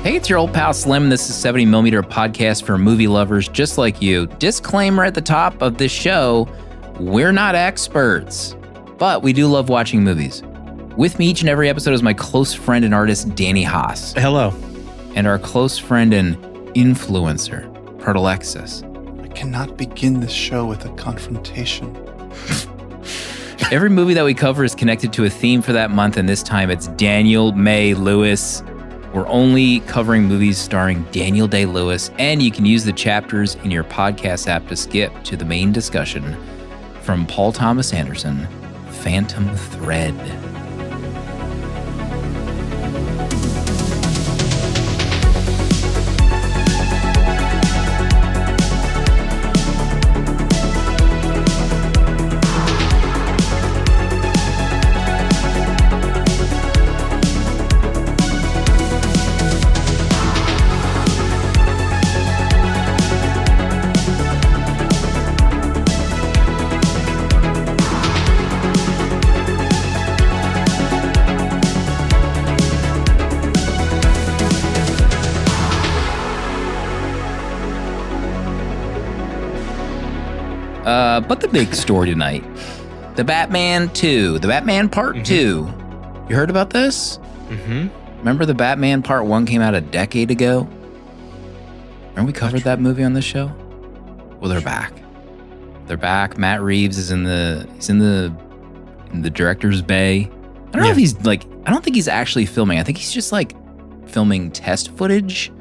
Hey, it's your old pal Slim. This is 70mm podcast for movie lovers just like you. Disclaimer at the top of this show, we're not experts, but we do love watching movies. With me each and every episode is my close friend and artist, Danny Haas. Hello. And our close friend and influencer, Alexis. I cannot begin this show with a confrontation. Every movie that we cover is connected to a theme for that month, and this time it's Daniel May Lewis. We're only covering movies starring Daniel Day-Lewis, and you can use the chapters in your podcast app to skip to the main discussion from Paul Thomas Anderson, Phantom Thread. But the big story tonight, the Batman 2, the Batman Part 2. You heard about this? Mm-hmm. Remember the Batman Part 1 came out a decade ago? Remember we covered that movie on this show? Well, they're back. They're back. Matt Reeves is in the director's bay. I don't know if he's I don't think he's actually filming. I think he's just filming test footage.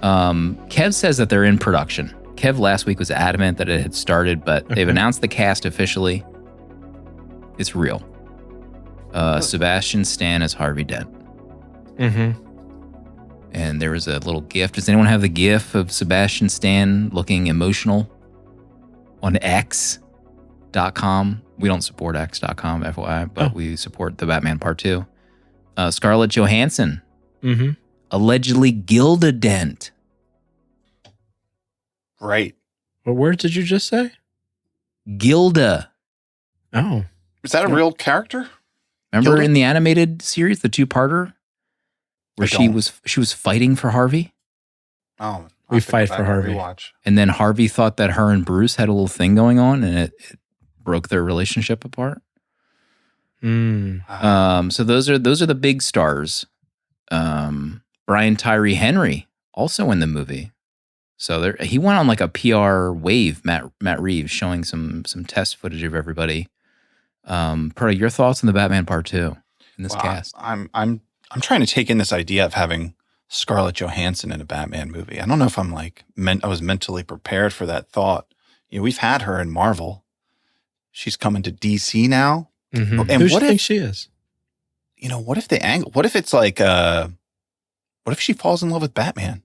Kev says that they're in production. Kev last week was adamant that it had started, but they've announced the cast officially. It's real. Sebastian Stan as Harvey Dent. Mm-hmm. And there was a little GIF. Does anyone have the GIF of Sebastian Stan looking emotional on X.com? We don't support X.com, FYI, but we support the Batman Part 2. Scarlett Johansson. Mm-hmm. Allegedly Gilda Dent. Right. What word did you just say? Gilda. Oh. Is that a real character? Remember Gilda? in the animated series, the two-parter, where she was fighting for Harvey? Oh, We fight for Harvey. Rewatch. And then Harvey thought that her and Bruce had a little thing going on, and it broke their relationship apart. So those are the big stars. Brian Tyree Henry also in the movie. So he went on a PR wave. Matt Reeves showing some test footage of everybody. Perta, your thoughts on the Batman Part 2 in this cast? I'm trying to take in this idea of having Scarlett Johansson in a Batman movie. I don't know if I was mentally prepared for that thought. We've had her in Marvel. She's coming to DC now. Mm-hmm. And Who do you think she is? What if the angle? What if it's what if she falls in love with Batman?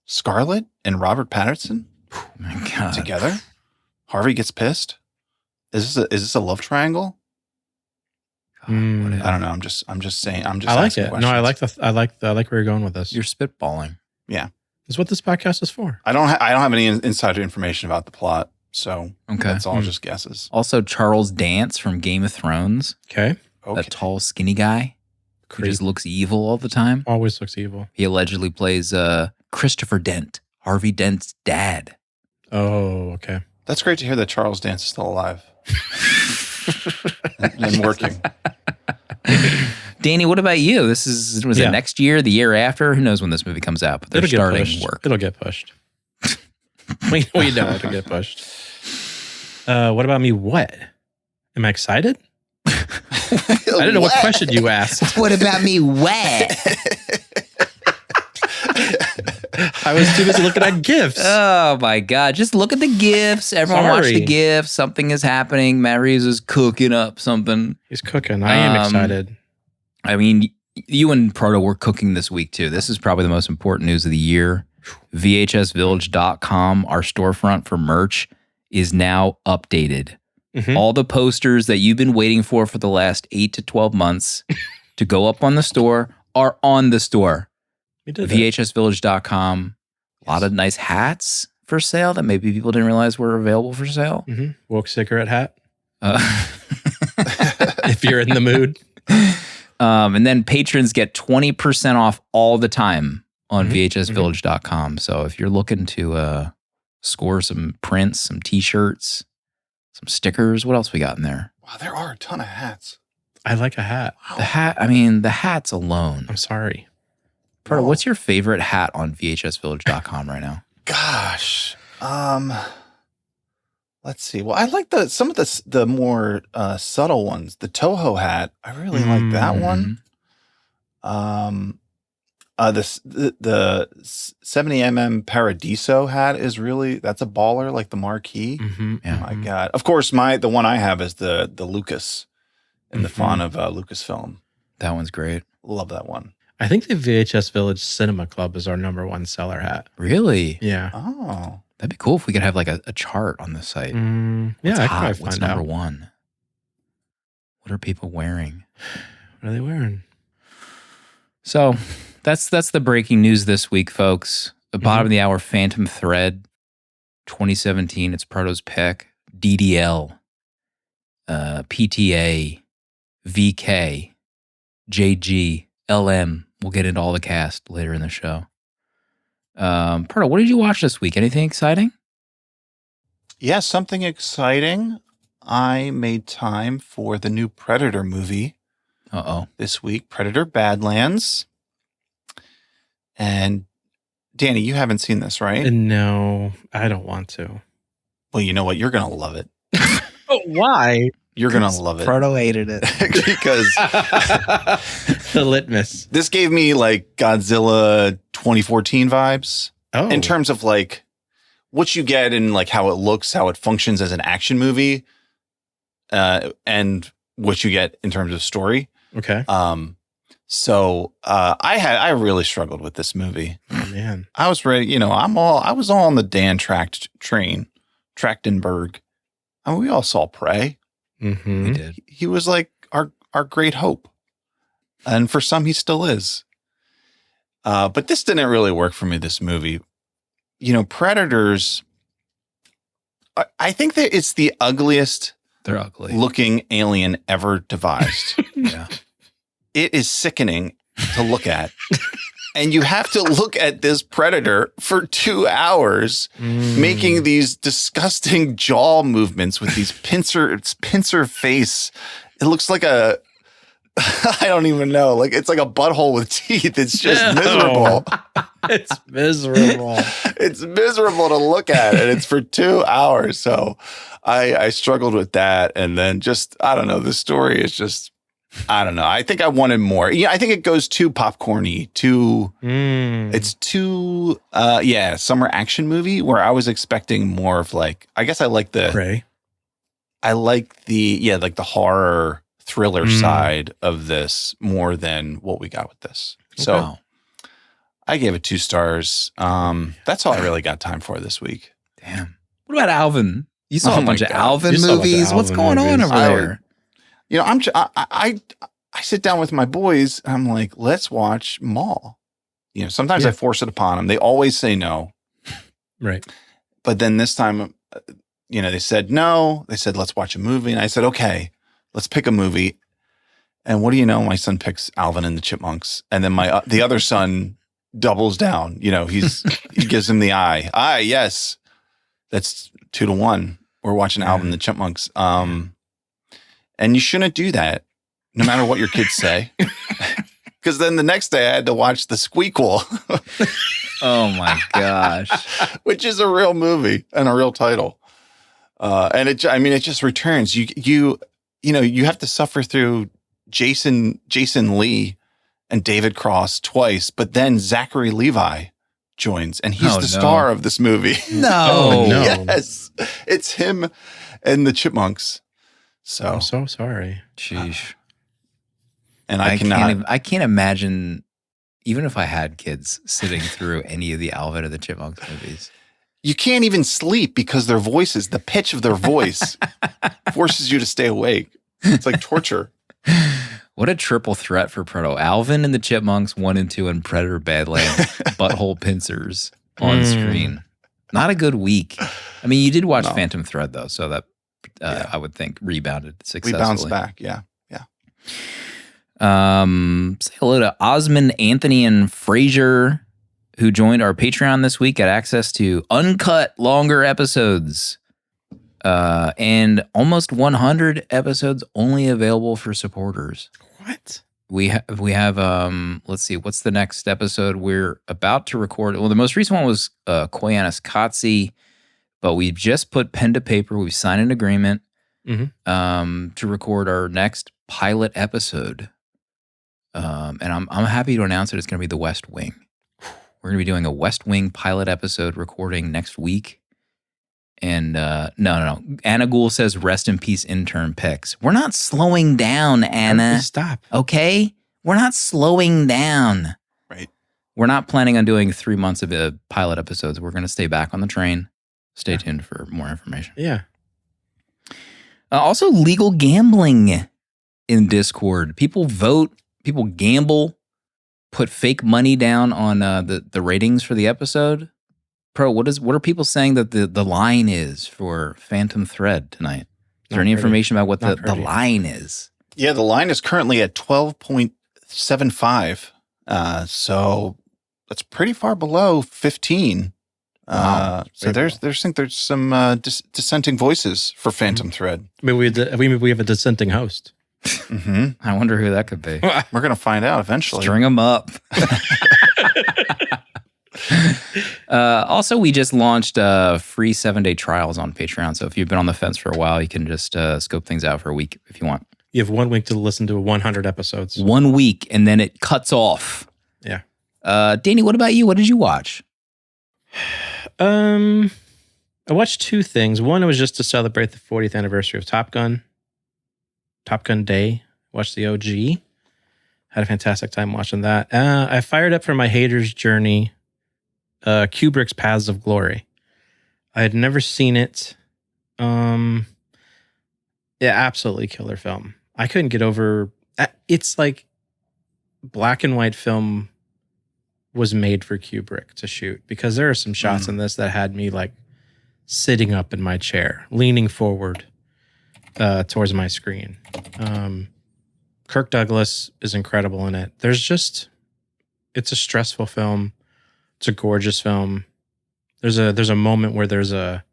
Scarlett and Robert Pattinson Oh my God. together. Harvey gets pissed. Is this a love triangle? God, what I don't know. I'm just saying. I like it. No, I like where you're going with this. You're spitballing. It's what this podcast is for. I don't have any insider information about the plot, so Okay. that's all just guesses. Also, Charles Dance from Game of Thrones. Okay. That tall, skinny guy who just looks evil all the time. Always looks evil. He allegedly plays Christopher Dent, Harvey Dent's dad. Oh, okay. That's great to hear that Charles Dance is still alive and working. Danny, what about you? Was it next year, the year after? Who knows when this movie comes out, but they're starting work. It'll get pushed. we know it'll get pushed. What about me? What? Am I excited? I didn't know what question you asked. What about me? Wet? I was too busy looking at GIFs. Oh my God. Just look at the GIFs. Everyone watch the GIFs. Something is happening. Matt Reeves is cooking up something. He's cooking. I am excited. I mean, you and Proto were cooking this week too. This is probably the most important news of the year. VHSVillage.com, our storefront for merch, is now updated. Mm-hmm. All the posters that you've been waiting for the last 8 to 12 months to go up on the store are on the store. VHSVillage.com. A lot of nice hats for sale that maybe people didn't realize were available for sale. Mm-hmm. Woke cigarette hat. If you're in the mood. And then patrons get 20% off all the time on VHSVillage.com. So if you're looking to score some prints, some t-shirts, some stickers, what else we got in there? Wow, there are a ton of hats. I like a hat. The hat, I mean, the hats alone. I'm sorry. Proto, what's your favorite hat on VHSVillage.com right now? Gosh. Let's see. Well, I like some of the more subtle ones. The Toho hat, I really like that one. The 70mm Paradiso hat is that's a baller, like the marquee. Yeah. My God. Of course, the one I have is the Lucas in the font of Lucasfilm. That one's great. Love that one. I think the VHS Village Cinema Club is our #1 seller hat. Really? Yeah. Oh. That'd be cool if we could have like a chart on the site. Yeah, I could probably What's find number out. one? What are people wearing? What are they wearing? So that's the breaking news this week, folks. The bottom of the hour, Phantom Thread, 2017. It's Proto's pick. DDL, PTA, VK, JG, LM. We'll get into all the cast later in the show. Proto, what did you watch this week? Anything exciting? Yeah, something exciting. I made time for the new Predator movie this week, Predator Badlands. And Danny, you haven't seen this, right? No, I don't want to. Well, you know what? You're going to love it. Oh, why? You're going to love it. Proto hated it. Because the litmus. this gave me like Godzilla 2014 vibes. Oh. In terms of like what you get and like how it looks, how it functions as an action movie, and what you get in terms of story. Okay. So I really struggled with this movie. Oh man. I was ready, I was all on the Dan train, Trachtenberg. I mean, we all saw Prey. Mm-hmm. We did. He was like our great hope. And for some, he still is. But this didn't really work for me, this movie. Predators, I think that it's the ugliest They're ugly. looking alien ever devised. Yeah. It is sickening to look at. And you have to look at this predator for 2 hours, making these disgusting jaw movements with these pincer face. It looks like I don't even know. Like it's like a butthole with teeth. It's just miserable. It's miserable. It's miserable to look at, and it's for 2 hours. So I struggled with that. And then I don't know. The story is just, I don't know. I think I wanted more. Yeah, I think it goes too popcorny, it's too, summer action movie where I was expecting more of like, I guess I like Prey. I like the horror thriller side of this more than what we got with this. So I gave it 2 stars. That's all I really got time for this week. Damn. What about Alvin? You saw a bunch of God. Alvin You saw a bunch of movies. What's Alvin going on movies. over there? I sit down with my boys. And I'm like, let's watch Maul. Sometimes I force it upon them. They always say no. Right. But then this time, they said no. They said, let's watch a movie. And I said, okay, let's pick a movie. And what do you know? My son picks Alvin and the Chipmunks. And then the other son doubles down. He gives him the eye. Aye, yes. That's 2-1. We're watching Alvin and the Chipmunks. And you shouldn't do that, no matter what your kids say. Because then the next day I had to watch The Squeakquel. Oh my gosh. Which is a real movie and a real title. And it just returns. You have to suffer through Jason Lee and David Cross twice, but then Zachary Levi joins, and he's the star of this movie. No. Oh, no. Yes, it's him and the Chipmunks. So I'm so sorry. Sheesh. And I can't imagine, even if I had kids, sitting through any of the Alvin and the Chipmunks movies. You can't even sleep because their voices, the pitch of their voice, forces you to stay awake. It's like torture. What a triple threat for Proto. Alvin and the Chipmunks 1 and 2 and Predator Badlands butthole pincers on screen. Not a good week. I mean, you did watch Phantom Thread though, so that I would think rebounded successfully. We bounced back, yeah. Say hello to Osmond, Anthony, and Frazier, who joined our Patreon this week, got access to uncut, longer episodes. And almost 100 episodes only available for supporters. What? We have let's see, what's the next episode we're about to record? Well, the most recent one was Koyanis Katsi, but we've just put pen to paper. We've signed an agreement to record our next pilot episode. And I'm happy to announce that it's going to be The West Wing. We're going to be doing a West Wing pilot episode recording next week. And no. Anna Gould says, rest in peace, intern picks. We're not slowing down, Anna. Stop. Okay? We're not slowing down. Right. We're not planning on doing 3 months of pilot episodes. We're going to stay back on the train. Stay tuned for more information. Yeah. Also, legal gambling in Discord. People vote, people gamble, put fake money down on the ratings for the episode. Pro, what are people saying that the line is for Phantom Thread tonight? Is there any information about what the line is? Yeah, the line is currently at 12.75. So that's pretty far below 15. Wow. So there's some dissenting voices for Phantom Thread. Maybe we have a dissenting host. Mm-hmm. I wonder who that could be. We're going to find out eventually. String them up. Also, we just launched free 7-day trials on Patreon. So if you've been on the fence for a while, you can just scope things out for a week if you want. You have 1 week to listen to 100 episodes. 1 week, and then it cuts off. Yeah. Danny, what about you? What did you watch? I watched 2 things. One, it was just to celebrate the 40th anniversary of Top Gun. Top Gun Day. Watched the OG. Had a fantastic time watching that. I fired up for my hater's journey. Kubrick's Paths of Glory. I had never seen it. Yeah, absolutely killer film. I couldn't get over. It's like black and white film was made for Kubrick to shoot, because there are some shots in this that had me like sitting up in my chair, leaning forward towards my screen. Kirk Douglas is incredible in it. It's a stressful film. It's a gorgeous film. There's a moment where there's a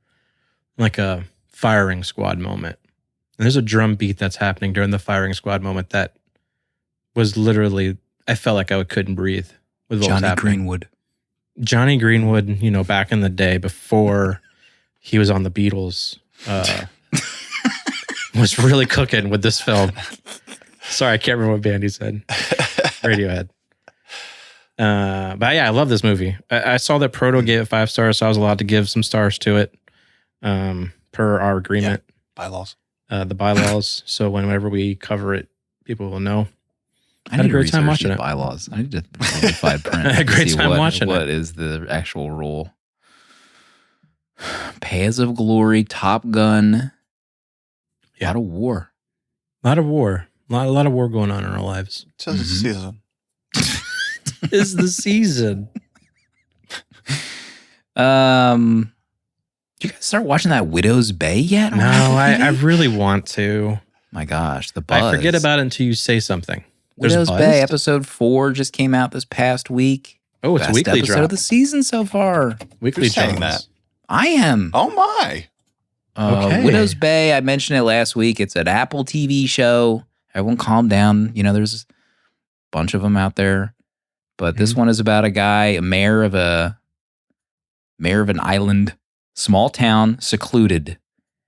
firing squad moment. And there's a drum beat that's happening during the firing squad moment that was literally, I felt like I couldn't breathe with what was happening. Johnny Greenwood, back in the day before he was on the Beatles, was really cooking with this film. Sorry, I can't remember what band he said. Radiohead. But yeah, I love this movie. I saw that Proto gave it 5 stars, so I was allowed to give some stars to it per our agreement. Yeah, bylaws. The bylaws. So whenever we cover it, people will know. I had a great time watching it. Bylaws. I need to simplify print. I had a great time watching it. What is the actual rule? Paths of Glory, Top Gun. Yeah. A lot of war. A lot of war. A lot of war going on in our lives. Tis the season. Is the season. Did you guys start watching that Widow's Bay yet? No, I really want to. My gosh, the buzz. I forget about it until you say something. Widow's Bay episode 4 just came out this past week. Oh, it's Best weekly episode drop of the season so far. Weekly saying drops. that? I am. Oh my. Okay. Widow's Bay, I mentioned it last week. It's an Apple TV show. Everyone calm down. There's a bunch of them out there. But this one is about a guy, a mayor of an island, small town, secluded.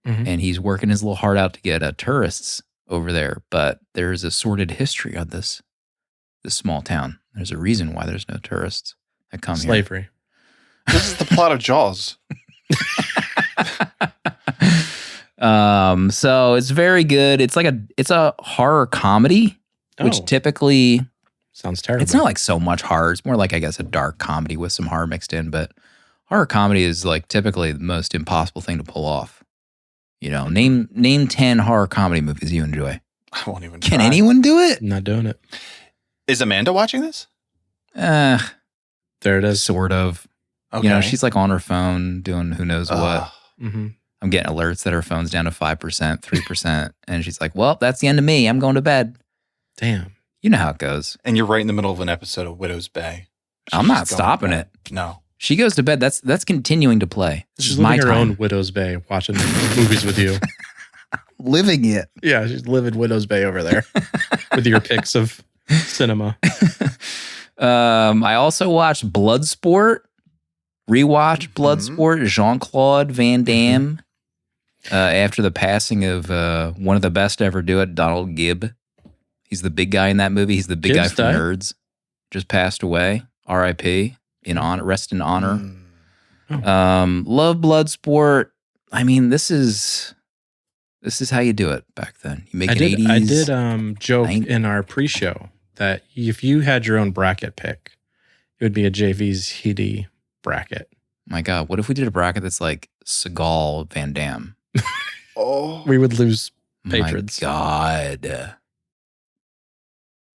And he's working his little heart out to get tourists over there. But there's a sordid history on this small town. There's a reason why there's no tourists that come here. Slavery. This is the plot of Jaws. So it's very good. It's a horror comedy, which typically sounds terrible. It's not like so much horror. It's more like, I guess, a dark comedy with some horror mixed in. But horror comedy is like typically the most impossible thing to pull off. Name 10 horror comedy movies you enjoy. I won't even Can try. anyone do it? I'm not doing it. Is Amanda watching this? There it is. Sort of. Okay. She's like on her phone doing who knows what. Mm-hmm. I'm getting alerts that her phone's down to 5%, 3%. And she's like, well, that's the end of me. I'm going to bed. Damn. You know how it goes. And you're right in the middle of an episode of Widow's Bay. I'm not stopping it. No. She goes to bed. That's continuing to play. This She's is living my her time. own Widow's Bay, watching movies with you. Living it. Yeah, she's living Widow's Bay over there with your picks of cinema. I also watched Bloodsport. Rewatch Bloodsport. Jean-Claude Van Damme. After the passing of one of the best to ever do it, Donald Gibb. He's the big guy in that movie. He's the big Gibbs guy from died? Nerds. Just passed away. R.I.P. Rest in honor. Love Bloodsport. I mean, this is how you do it back then. You make I an did 80s. I did joke 90s. in our pre-show that if you had your own bracket pick, it would be a JV's Heedy bracket. My God, what if we did a bracket that's like Seagal Van Damme? Oh. We would lose patrons. My God.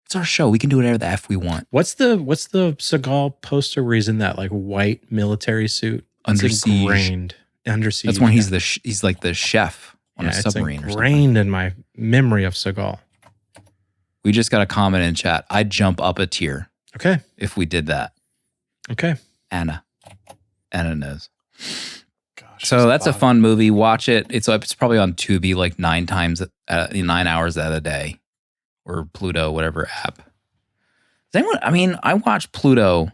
It's our show. We can do whatever the F we want. What's the Seagal poster where he's in that like white military suit? Under It's Siege. ingrained. Under Siege. That's when he's he's like the chef on a it's submarine or something. ingrained in my memory of Seagal. We just got a comment in chat. I'd jump up a tier Okay. if we did that. Okay. Anna knows. Gosh, So that's a fun movie. Watch it. It's probably on Tubi like 9 hours out of the day, or Pluto, whatever app. Does anyone? I mean, I watch Pluto.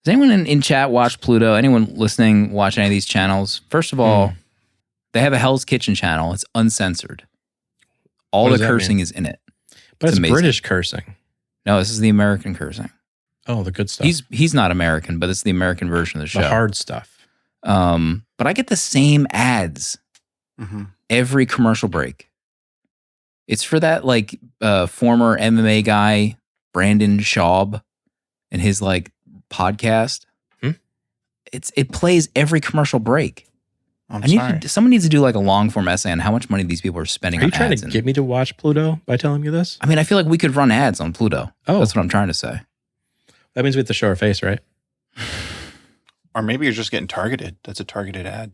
Does anyone in chat watch Pluto? Anyone listening watch any of these channels? First of all, they have a Hell's Kitchen channel. It's uncensored. All What the does that cursing mean? is in it. But it's amazing. British cursing. No, this is the American cursing. Oh, the good stuff. He's not American, but it's the American version of the show. the hard stuff. But I get the same ads every commercial break. It's for that like former MMA guy, Brandon Schaub, and his like podcast. It plays every commercial break. Someone needs to do like a long form essay on how much money these people are spending Are you on trying ads. to get me to watch Pluto by telling me this? I mean, I feel like we could run ads on Pluto. Oh. That's what I'm trying to say. That means we have to show our face, right? Or maybe you're just getting targeted. That's a targeted ad.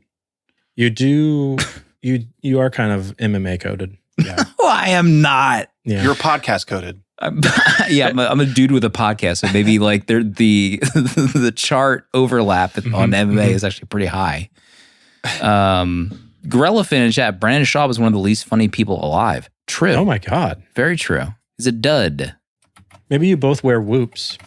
You do. you are kind of MMA coded. Yeah. Oh, I am not. Yeah. You're podcast coded. I'm a dude with a podcast, so maybe like the chart overlap on MMA is actually pretty high. Gorillafin in chat, Brandon Schaub is one of the least funny people alive. True. Oh my God. Very true. He's a dud. Maybe you both wear whoops.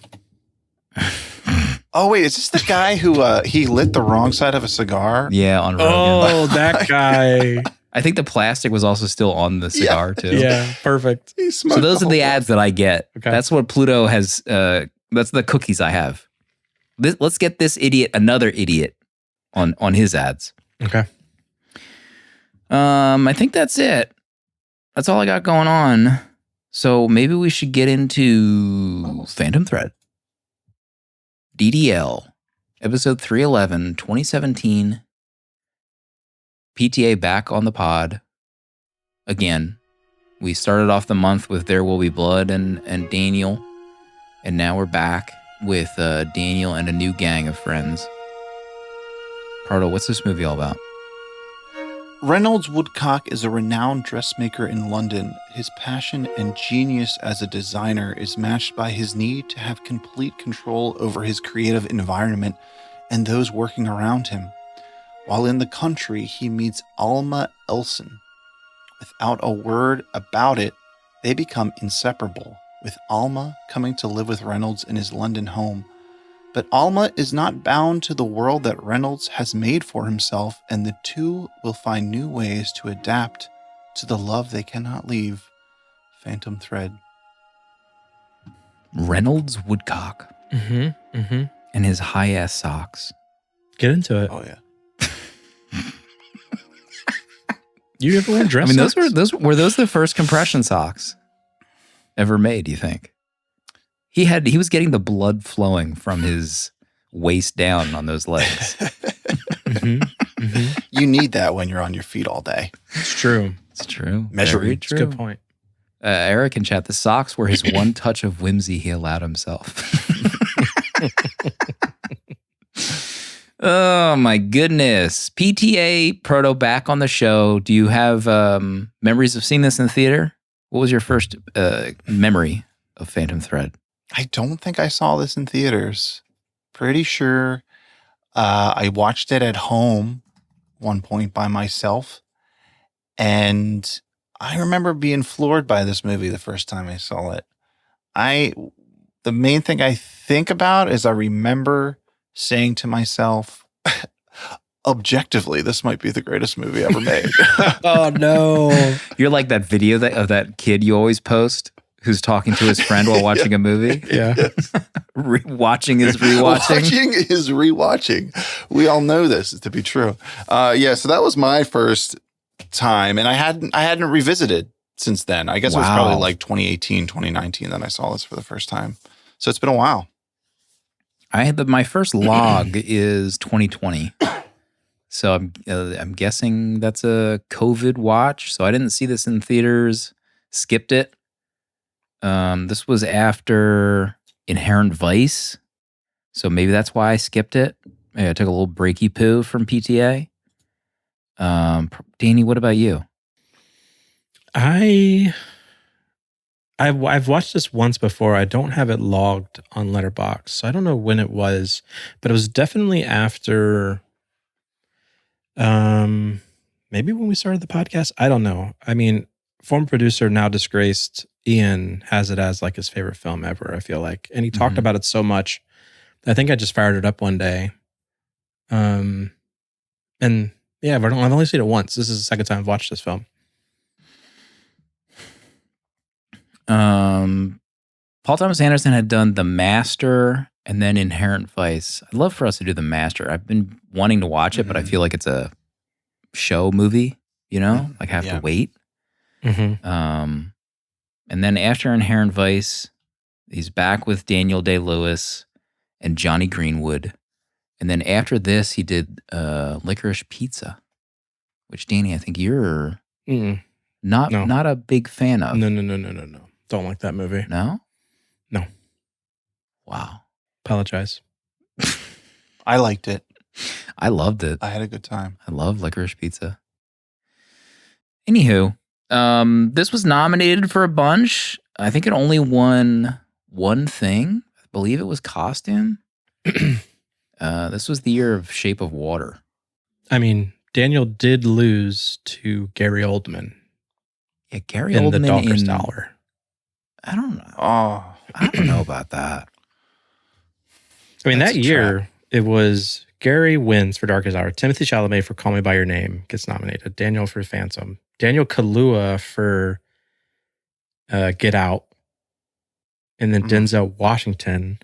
Oh, wait. Is this the guy who he lit the wrong side of a cigar? Yeah, on Rogan. Oh, that guy. I think the plastic was also still on the cigar too. Yeah, perfect. He So smoked those are whole the thing. ads that I get. Okay. That's what Pluto has. That's the cookies I have. Let's get this idiot another idiot on his ads. Okay. I think that's it. That's all I got going on. So maybe we should get into Phantom Thread. DDL, episode 311, 2017. PTA back on the pod. Again, we started off the month with There Will Be Blood and Daniel. And now we're back with Daniel and a new gang of friends. Pardo, what's this movie all about? Reynolds Woodcock is a renowned dressmaker in London. His passion and genius as a designer is matched by his need to have complete control over his creative environment and those working around him. While in the country, he meets Alma Elson. Without a word about it, they become inseparable, with Alma coming to live with Reynolds in his London home. But Alma is not bound to the world that Reynolds has made for himself, and the two will find new ways to adapt to the love they cannot leave. Phantom Thread. Reynolds Woodcock and his high-ass socks. Get into it. Oh, yeah. You ever wear dress I mean, socks? were those the first compression socks ever made, do you think? He was getting the blood flowing from his waist down on those legs. You need that when you're on your feet all day. It's true. It's true. Measure Very it. It's a true. good point. Eric in chat, the socks were his one touch of whimsy he allowed himself. Oh my goodness. PTA Proto back on the show. Do you have memories of seeing this in the theater? What was your first memory of Phantom Thread? I don't think I saw this in theaters. Pretty sure I watched it at home one point by myself. And I remember being floored by this movie the first time I saw it. The main thing I think about is I remember saying to myself, objectively, this might be the greatest movie ever made. Oh no. You're like that video of that kid you always post who's talking to his friend while watching a movie. Yeah. Watching is rewatching. Watching is rewatching. We all know this to be true. So that was my first time, and I hadn't revisited since then. I guess it was probably like 2018, 2019 that I saw this for the first time. So it's been a while. My first log is 2020. So I'm guessing that's a COVID watch. So I didn't see this in theaters. Skipped it. This was after Inherent Vice. So maybe that's why I skipped it. Maybe I took a little breaky poo from PTA. Danny, what about you? I've watched this once before. I don't have it logged on Letterboxd, so I don't know when it was, but it was definitely after maybe when we started the podcast. I don't know. I mean, former producer, now disgraced, Ian has it as like his favorite film ever, I feel like. And he talked about it so much. I think I just fired it up one day. And yeah, I've only seen it once. This is the second time I've watched this film. Paul Thomas Anderson had done The Master and then Inherent Vice. I'd love for us to do The Master. I've been wanting to watch it, but I feel like it's a show movie, like I have to wait. Mm-hmm. And then after Inherent Vice, he's back with Daniel Day-Lewis and Johnny Greenwood. And then after this, he did Licorice Pizza, which, Danny, I think you're not a big fan of. No. Don't like that movie. No? No. Wow. Apologize. I liked it. I loved it. I had a good time. I love Licorice Pizza. Anywho, this was nominated for a bunch. I think it only won one thing. I believe it was costume. This was the year of Shape of Water. I mean, Daniel did lose to Gary Oldman. Yeah, Gary in Oldman The Darkest Hour. I don't know. Oh, I don't know about that. I mean, That's that a year, it was Gary wins for Darkest Hour. Timothy Chalamet for Call Me By Your Name gets nominated. Daniel for Phantom. Daniel Kaluuya for Get Out. And then Denzel Washington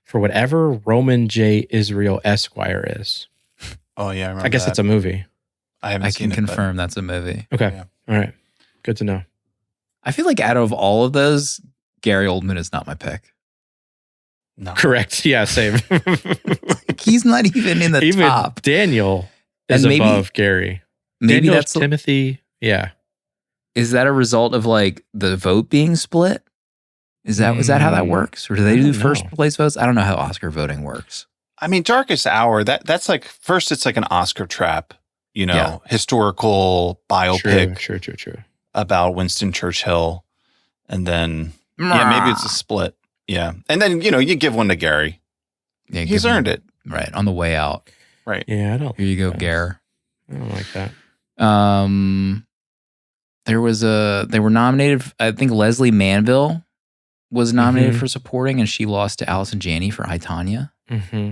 for whatever Roman J. Israel Esquire is. Oh, yeah. I guess that's a movie. I haven't I seen can it. confirm that's a movie. Okay. Yeah. All right. Good to know. I feel like out of all of those, Gary Oldman is not my pick. No. Correct. Yeah, same. He's not even in the Even top. Daniel is And maybe- above Gary. Maybe Daniel's that's Timothy. Yeah. is that a result of like the vote being split? Is that how that works? Or do they I do don't first know. place votes? I don't know how Oscar voting works. I mean, Darkest Hour, that's like, first it's like an Oscar trap, historical biopic True. about Winston Churchill. And then, maybe it's a split. Yeah. And then, you give one to Gary. Yeah, He's earned it. Right, on the way out. Right. Yeah, I don't. Here you go, Yes. Gare. I don't like that. They were nominated, I think Leslie Manville was nominated Mhm. for supporting, and she lost to Allison Janney for I, Tonya. Mm-hmm.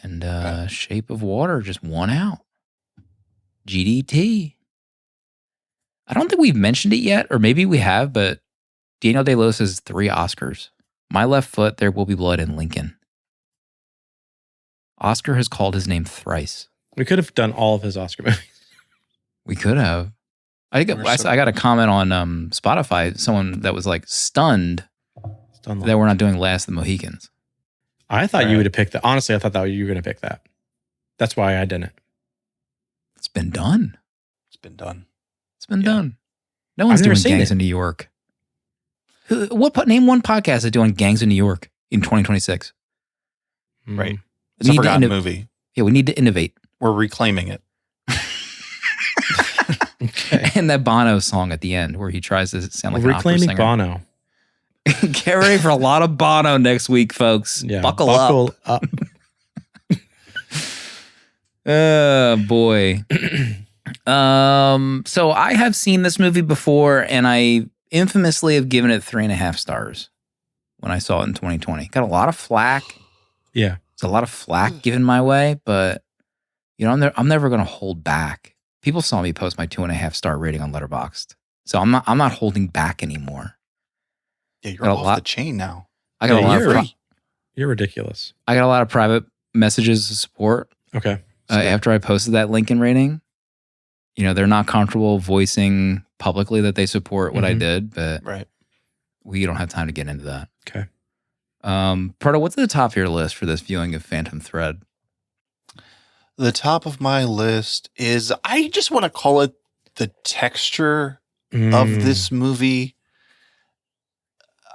And Shape of Water just won out. GDT. I don't think we've mentioned it yet, or maybe we have, but Daniel Day-Lewis has 3 Oscars. My Left Foot, There Will Be Blood, and Lincoln. Oscar has called his name thrice. We could have done all of his Oscar movies. We could have. I got a comment on Spotify, someone that was like stunned It's done that we're not doing Last of the Mohicans. I thought you Right. would have picked that. Honestly, I thought that you were going to pick that. That's why I didn't. It's been done. It's been done. It's been Yeah. done. No one's I've never doing seen Gangs it. in New York. Name one podcast that's doing Gangs in New York in 2026. Right. Mm. It's a Need to forgotten inno- movie. Yeah, we need to innovate. We're reclaiming it. Okay. And that Bono song at the end where he tries to sound like an opera Reclaiming singer. Bono. Get ready for a lot of Bono next week, folks. Yeah, Buckle up. Oh boy. So I have seen this movie before, and I infamously have given it 3.5 stars when I saw it in 2020. Got a lot of flack. Yeah. It's a lot of flack given my way, but I'm never going to hold back. People saw me post my 2.5 star rating on Letterboxd, so I'm not holding back anymore. Yeah, you're off the chain now. I got a lot of. You're ridiculous. I got a lot of private messages of support. Okay. After I posted that Lincoln rating, they're not comfortable voicing publicly that they support what I did, but right. We don't have time to get into that. Okay. Proto, what's at the top of your list for this viewing of Phantom Thread? The top of my list is, I just want to call it the texture of this movie.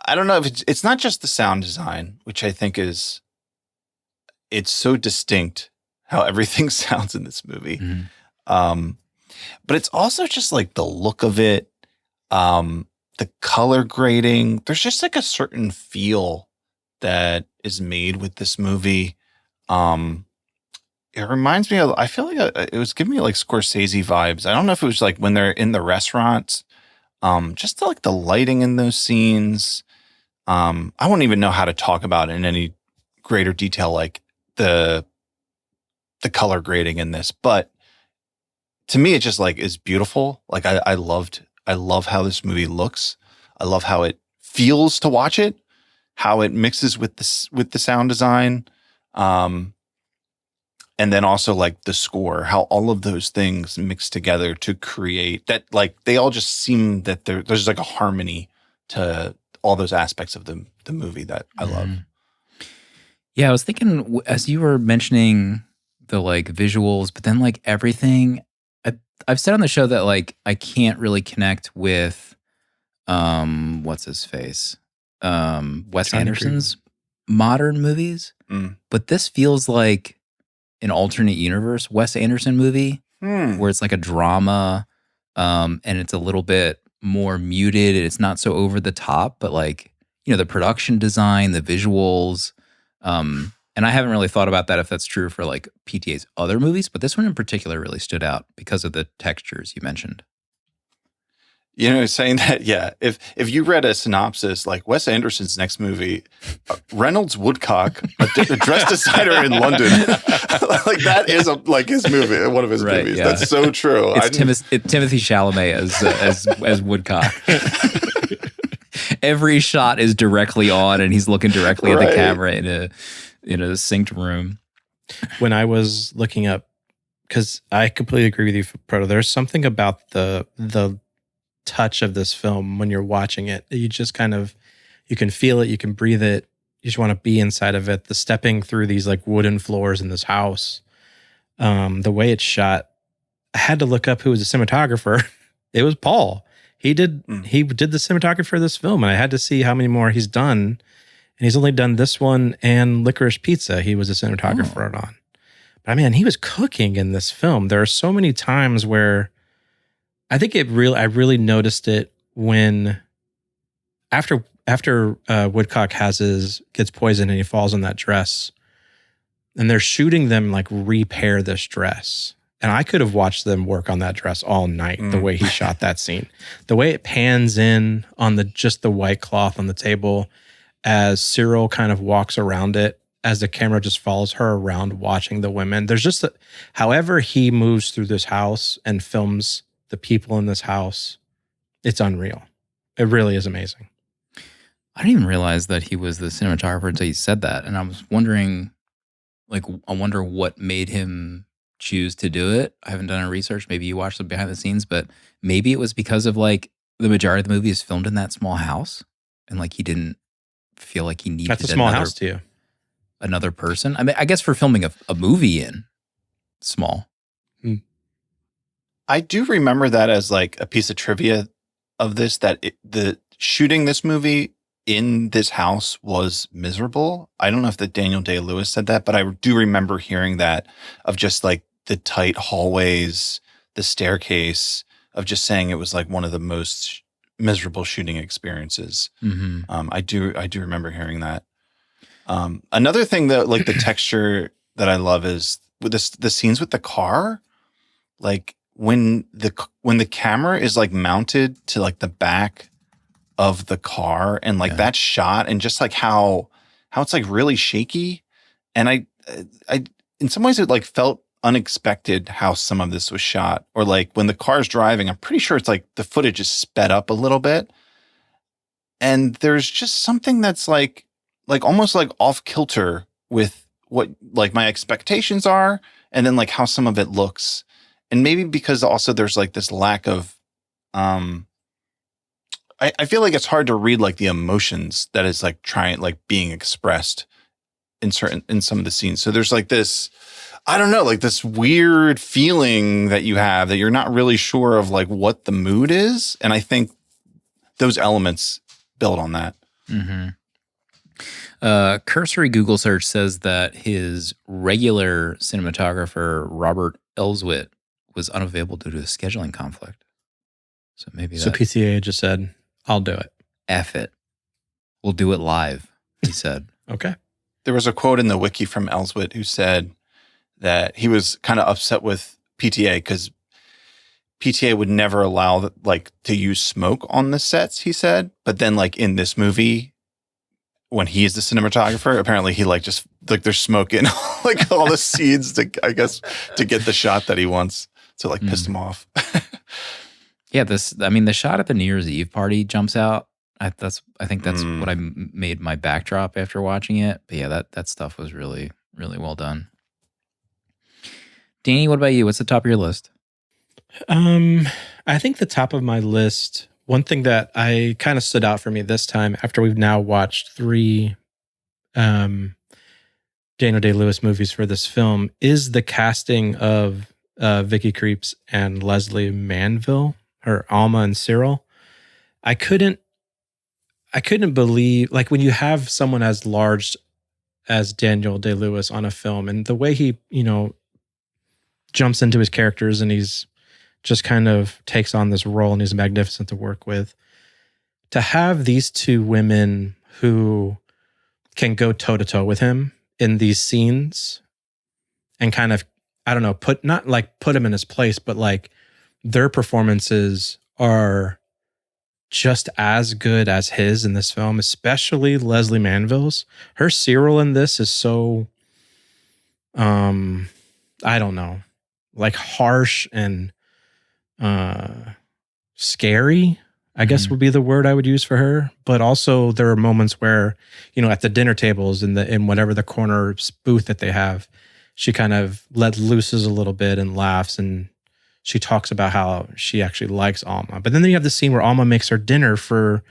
I don't know if it's not just the sound design, which I think it's so distinct how everything sounds in this movie. Mm-hmm. But it's also just like the look of it, the color grading. There's just like a certain feel that is made with this movie. It reminds me of, I feel like it was giving me like Scorsese vibes. I don't know if it was like when they're in the restaurants, just like the lighting in those scenes. I wouldn't even know how to talk about it in any greater detail, like the color grading in this, but to me, it just like is beautiful. Like I love how this movie looks. I love how it feels to watch it, how it mixes with the sound design. And then also like the score, how all of those things mix together to create that, like they all just seem that there's like a harmony to all those aspects of the movie that I love. Yeah, I was thinking as you were mentioning the like visuals, but then like everything, I've said on the show that like I can't really connect with what's his face? Wes Anderson's modern movies. But this feels like an alternate universe Wes Anderson movie where it's like a drama and it's a little bit more muted and it's not so over the top, but like, the production design, the visuals, and I haven't really thought about that if that's true for like PTA's other movies, but this one in particular really stood out because of the textures you mentioned. Saying that, yeah, if you read a synopsis like Wes Anderson's next movie, Reynolds Woodcock, a dress designer in London, like that is like his movie, one of his movies. Yeah. That's so true. It's Timothy Chalamet as Woodcock. Every shot is directly on, and he's looking directly at the camera in a synced room. When I was looking up, because I completely agree with you, Proto. There's something about the touch of this film when you're watching it. You just kind of, you can feel it, you can breathe it. You just want to be inside of it. The stepping through these like wooden floors in this house, the way it's shot. I had to look up who was the cinematographer. It was Paul. He did the cinematography for this film, and I had to see how many more he's done. And he's only done this one and Licorice Pizza. He was a cinematographer on. But I mean, he was cooking in this film. There are so many times where I think I really noticed it when after Woodcock gets poisoned and he falls on that dress, and they're shooting them like repair this dress. And I could have watched them work on that dress all night, the way he shot that scene. The way it pans in on just the white cloth on the table as Cyril kind of walks around it, as the camera just follows her around watching the women. There's just however he moves through this house and films the people in this house, it's unreal. It really is amazing. I didn't even realize that he was the cinematographer until you said that. And I was wondering, like, I wonder what made him choose to do it. I haven't done any research. Maybe you watched the behind the scenes, but maybe it was because of like the majority of the movie is filmed in that small house. And like he didn't feel like he needed That's a small house to you. Another person. I mean, I guess for filming a movie in small. I do remember that as like a piece of trivia of this, that the shooting this movie in this house was miserable. I don't know if the Daniel Day-Lewis said that, but I do remember hearing that, of just like the tight hallways, the staircase, of just saying it was like one of the most miserable shooting experiences. Mm-hmm. I do remember hearing that. Another thing that like the texture that I love is with the scenes with the car, like when the camera is like mounted to like the back of the car and like that shot and just like how it's like really shaky. And I in some ways it like felt unexpected how some of this was shot, or like when the car's driving, I'm pretty sure it's like the footage is sped up a little bit. And there's just something that's like almost like off kilter with what like my expectations are. And then like how some of it looks. And maybe because also there's like this lack of, I feel like it's hard to read like the emotions that is like being expressed in some of the scenes. So there's like this, I don't know, like this weird feeling that you have that you're not really sure of like what the mood is. And I think those elements build on that. Mm-hmm. Cursory Google search says that his regular cinematographer, Robert Elswit, was unavailable due to a scheduling conflict. So maybe So PTA just said, I'll do it. F it. We'll do it live, he said. Okay. There was a quote in the wiki from Elswit who said that he was kind of upset with PTA because PTA would never allow like to use smoke on the sets, he said. But then like in this movie, when he is the cinematographer, apparently he like just like there's smoke in like all the scenes to, I guess, to get the shot that he wants. So like pissed him off. Yeah, the shot at the New Year's Eve party jumps out. I think that's what I made my backdrop after watching it. But yeah, that stuff was really, really well done. Danny, what about you? What's the top of your list? I think the top of my list, one thing that I kind of stood out for me this time after we've now watched 3 Daniel Day-Lewis movies for this film is the casting of Vicky Krieps and Leslie Manville, her Alma and Cyril. I couldn't believe, like, when you have someone as large as Daniel Day-Lewis on a film and the way he, jumps into his characters and he's just kind of takes on this role and he's magnificent to work with. To have these 2 women who can go toe to toe with him in these scenes and kind of, I don't know, put him in his place, but like their performances are just as good as his in this film, especially Leslie Manville's. Her Cyril in this is so, I don't know, like harsh and scary, I guess would be the word I would use for her. But also there are moments where, at the dinner tables in whatever the corner booth that they have, she kind of let looses a little bit and laughs, and she talks about how she actually likes Alma. But then you have the scene where Alma makes her dinner for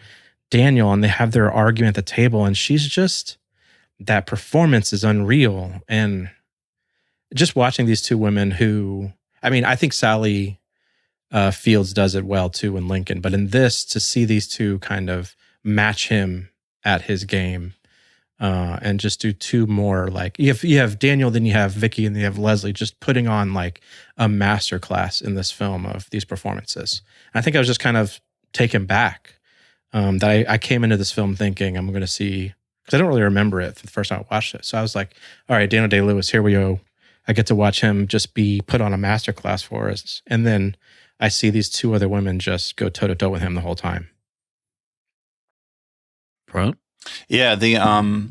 Daniel and they have their argument at the table, and she's just, that performance is unreal. And just watching these 2 women who, I think Sally Fields does it well too in Lincoln, but in this, to see these 2 kind of match him at his game and just do 2 more, like you have Daniel, then you have Vicky, and then you have Leslie, just putting on like a masterclass in this film of these performances. And I think I was just kind of taken back that I came into this film thinking I'm going to see, because I don't really remember it for the first time I watched it. So I was like, all right, Daniel Day-Lewis, here we go. I get to watch him just be put on a masterclass for us. And then I see these 2 other women just go toe to toe with him the whole time. Bro? Yeah, the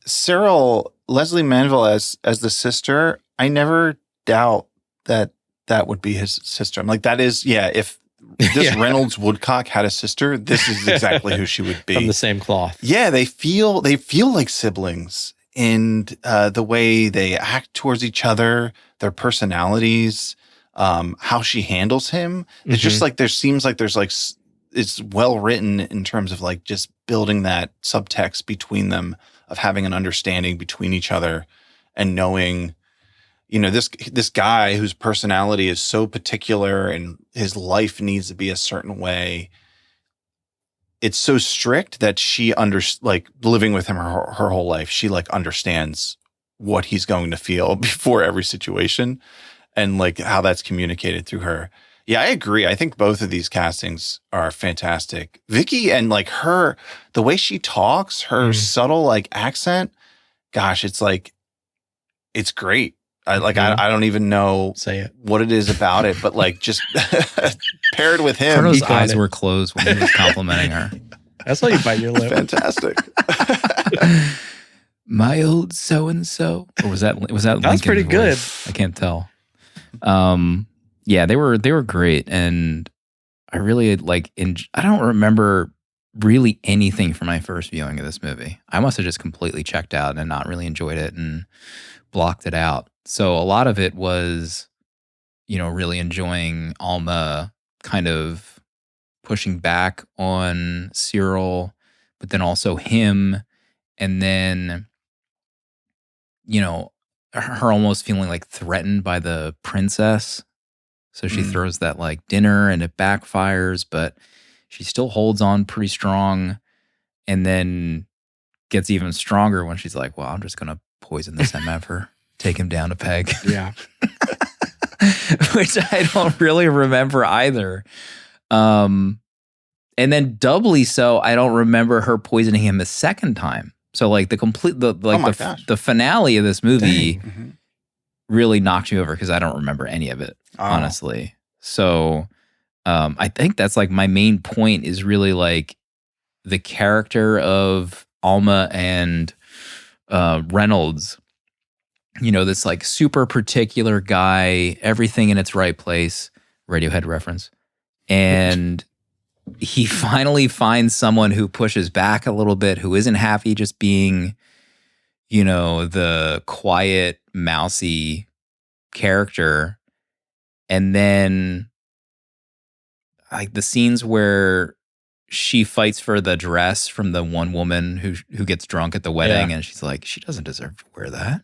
Cyril, Leslie Manville as the sister, I never doubt that would be his sister. I'm like, that is, if this Reynolds Woodcock had a sister, this is exactly who she would be. From the same cloth. Yeah, they feel like siblings in the way they act towards each other, their personalities, how she handles him. It's just like, seems like there's like, it's well written in terms of like just building that subtext between them of having an understanding between each other and knowing, this guy whose personality is so particular and his life needs to be a certain way. It's so strict that she like living with him her whole life. She like understands what he's going to feel before every situation and like how that's communicated through her. Yeah, I agree. I think both of these castings are fantastic. Vicky and like the way she talks, her subtle like accent, gosh, it's like, it's great. I don't even know Say it. what it is about it, but like just paired with him. Frodo's got eyes it. were closed when he was complimenting her. That's how you bite your lip. Fantastic. My old so and so, or was that That was Lincoln's pretty good. voice? I can't tell. Yeah, they were great, and I really I don't remember really anything from my first viewing of this movie. I must have just completely checked out and not really enjoyed it and blocked it out. So a lot of it was, really enjoying Alma kind of pushing back on Cyril, but then also him, and then, her almost feeling like threatened by the princess. So she throws that like dinner and it backfires, but she still holds on pretty strong, and then gets even stronger when she's like, well, I'm just going to poison this MFer, take him down a peg. Yeah. Which I don't really remember either. And then doubly so, I don't remember her poisoning him a second time. So like the finale of this movie really knocked me over because I don't remember any of it, honestly. So I think that's like my main point is really like the character of Alma and Reynolds. This like super particular guy, everything in its right place, Radiohead reference. And he finally finds someone who pushes back a little bit, who isn't happy just being, the quiet, mousy character. And then like the scenes where she fights for the dress from the one woman who gets drunk at the wedding, and she's like, she doesn't deserve to wear that.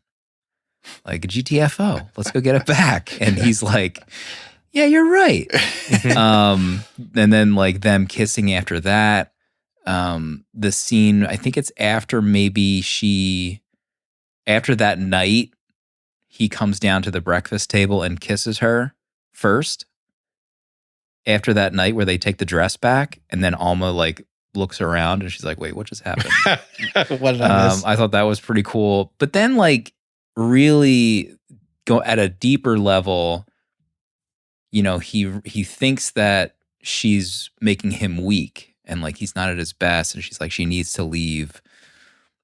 Like GTFO, let's go get it back. And he's like, yeah, you're right. And then like them kissing after that. The scene, I think it's after after that night, he comes down to the breakfast table and kisses her first. After that night where they take the dress back, and then Alma like looks around and she's like, wait, what just happened? What did I miss? I thought that was pretty cool. But then like really go at a deeper level, he thinks that she's making him weak and like he's not at his best, and she's like, she needs to leave.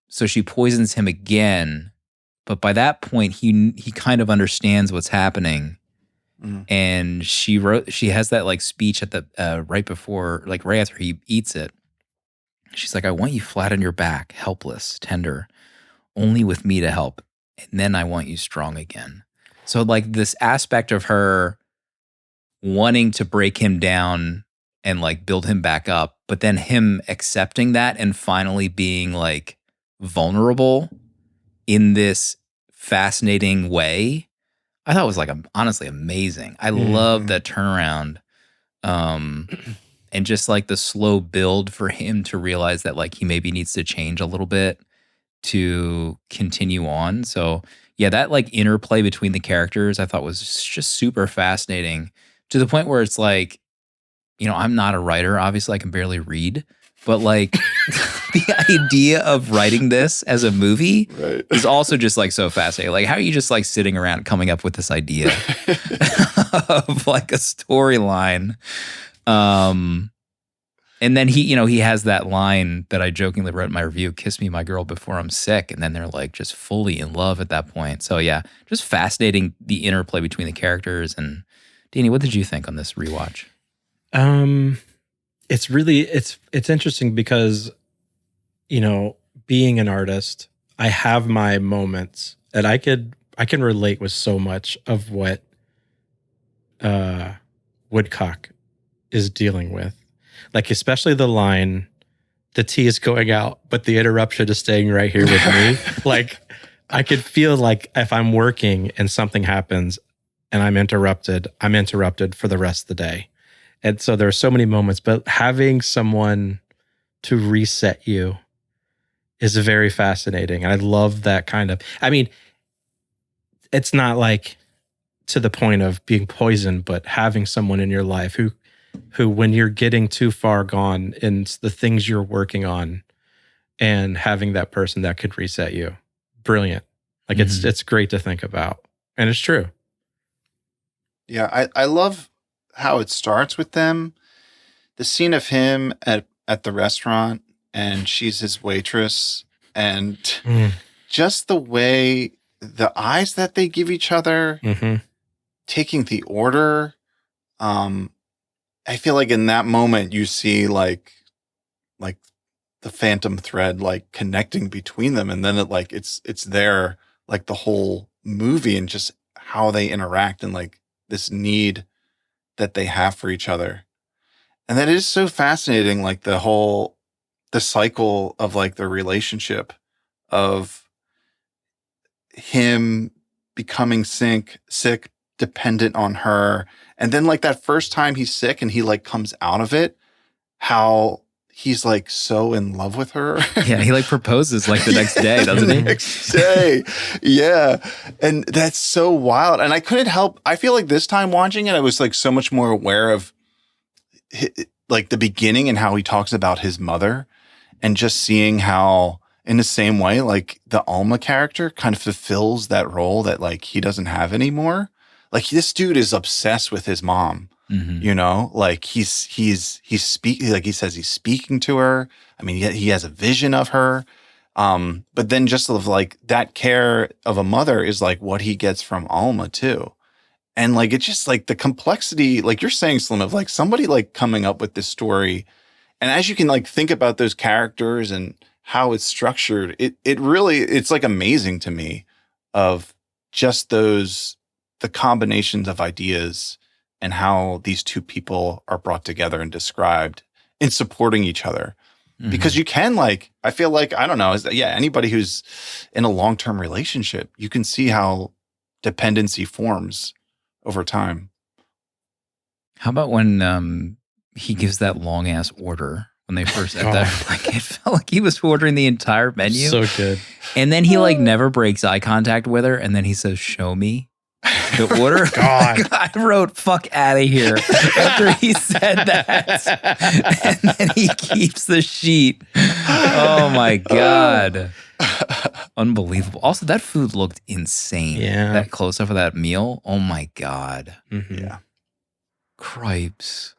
So she poisons him again. But by that point, he kind of understands what's happening. And she has that like speech at the right before, like right after he eats it. She's like, I want you flat on your back, helpless, tender, only with me to help. And then I want you strong again. So like this aspect of her wanting to break him down and like build him back up, but then him accepting that and finally being like vulnerable in this fascinating way, I thought was like honestly amazing. I love that turnaround. And just like the slow build for him to realize that like he maybe needs to change a little bit to continue on. So yeah, that like interplay between the characters I thought was just super fascinating, to the point where it's like, I'm not a writer. Obviously I can barely read, but like the idea of writing this as a movie is also just like so fascinating. Like, how are you just like sitting around coming up with this idea of like a storyline? And then he has that line that I jokingly wrote in my review, kiss me, my girl, before I'm sick. And then they're like just fully in love at that point. So yeah, just fascinating, the interplay between the characters. And Danny, what did you think on this rewatch? It's really, it's interesting because, being an artist, I have my moments that I can relate with so much of what Woodcock is dealing with. Like, especially the line, the tea is going out, but the interruption is staying right here with me. Like, I could feel like if I'm working and something happens and I'm interrupted for the rest of the day. And so there are so many moments, but having someone to reset you is very fascinating. And I love that kind of, I mean, it's not like to the point of being poisoned, but having someone in your life who when you're getting too far gone in the things you're working on, and having that person that could reset you. Brilliant. Like it's great to think about. And it's true. Yeah, I love how it starts with them. The scene of him at the restaurant and she's his waitress, and just the way the eyes that they give each other, taking the order. I feel like in that moment you see like the phantom thread like connecting between them, and then it's there like the whole movie, and just how they interact and like this need that they have for each other. And that is so fascinating, like the cycle of like the relationship of him becoming sick, dependent on her. And then like that first time he's sick and he like comes out of it, how he's like so in love with her. Yeah, he like proposes like the next day, doesn't he? Next day. Yeah. And that's so wild. And I couldn't help, I feel like this time watching it, I was like so much more aware of like the beginning and how he talks about his mother, and just seeing how in the same way, like the Alma character kind of fulfills that role that like he doesn't have anymore. Like this dude is obsessed with his mom. You know, like he's speaking, like he says he's speaking to her. I mean, he has a vision of her. But then just of like that care of a mother is like what he gets from Alma too. And like, it's just like the complexity, like you're saying, Slim, of like somebody like coming up with this story. And as you can like think about those characters and how it's structured, it really, it's like amazing to me of just the combinations of ideas and how these two people are brought together and described in supporting each other. Because you can like, I feel like, I don't know, anybody who's in a long-term relationship, you can see how dependency forms over time. How about when he gives that long ass order when they first at that? Like it felt like he was ordering the entire menu. So good. And then he like never breaks eye contact with her, and then he says, "Show me the order." God. I wrote "fuck out of here" after he said that, and then he keeps the sheet. Oh my God. Unbelievable. Also, that food looked insane. Yeah. That close up of that meal. Oh my God. Yeah. Cripes.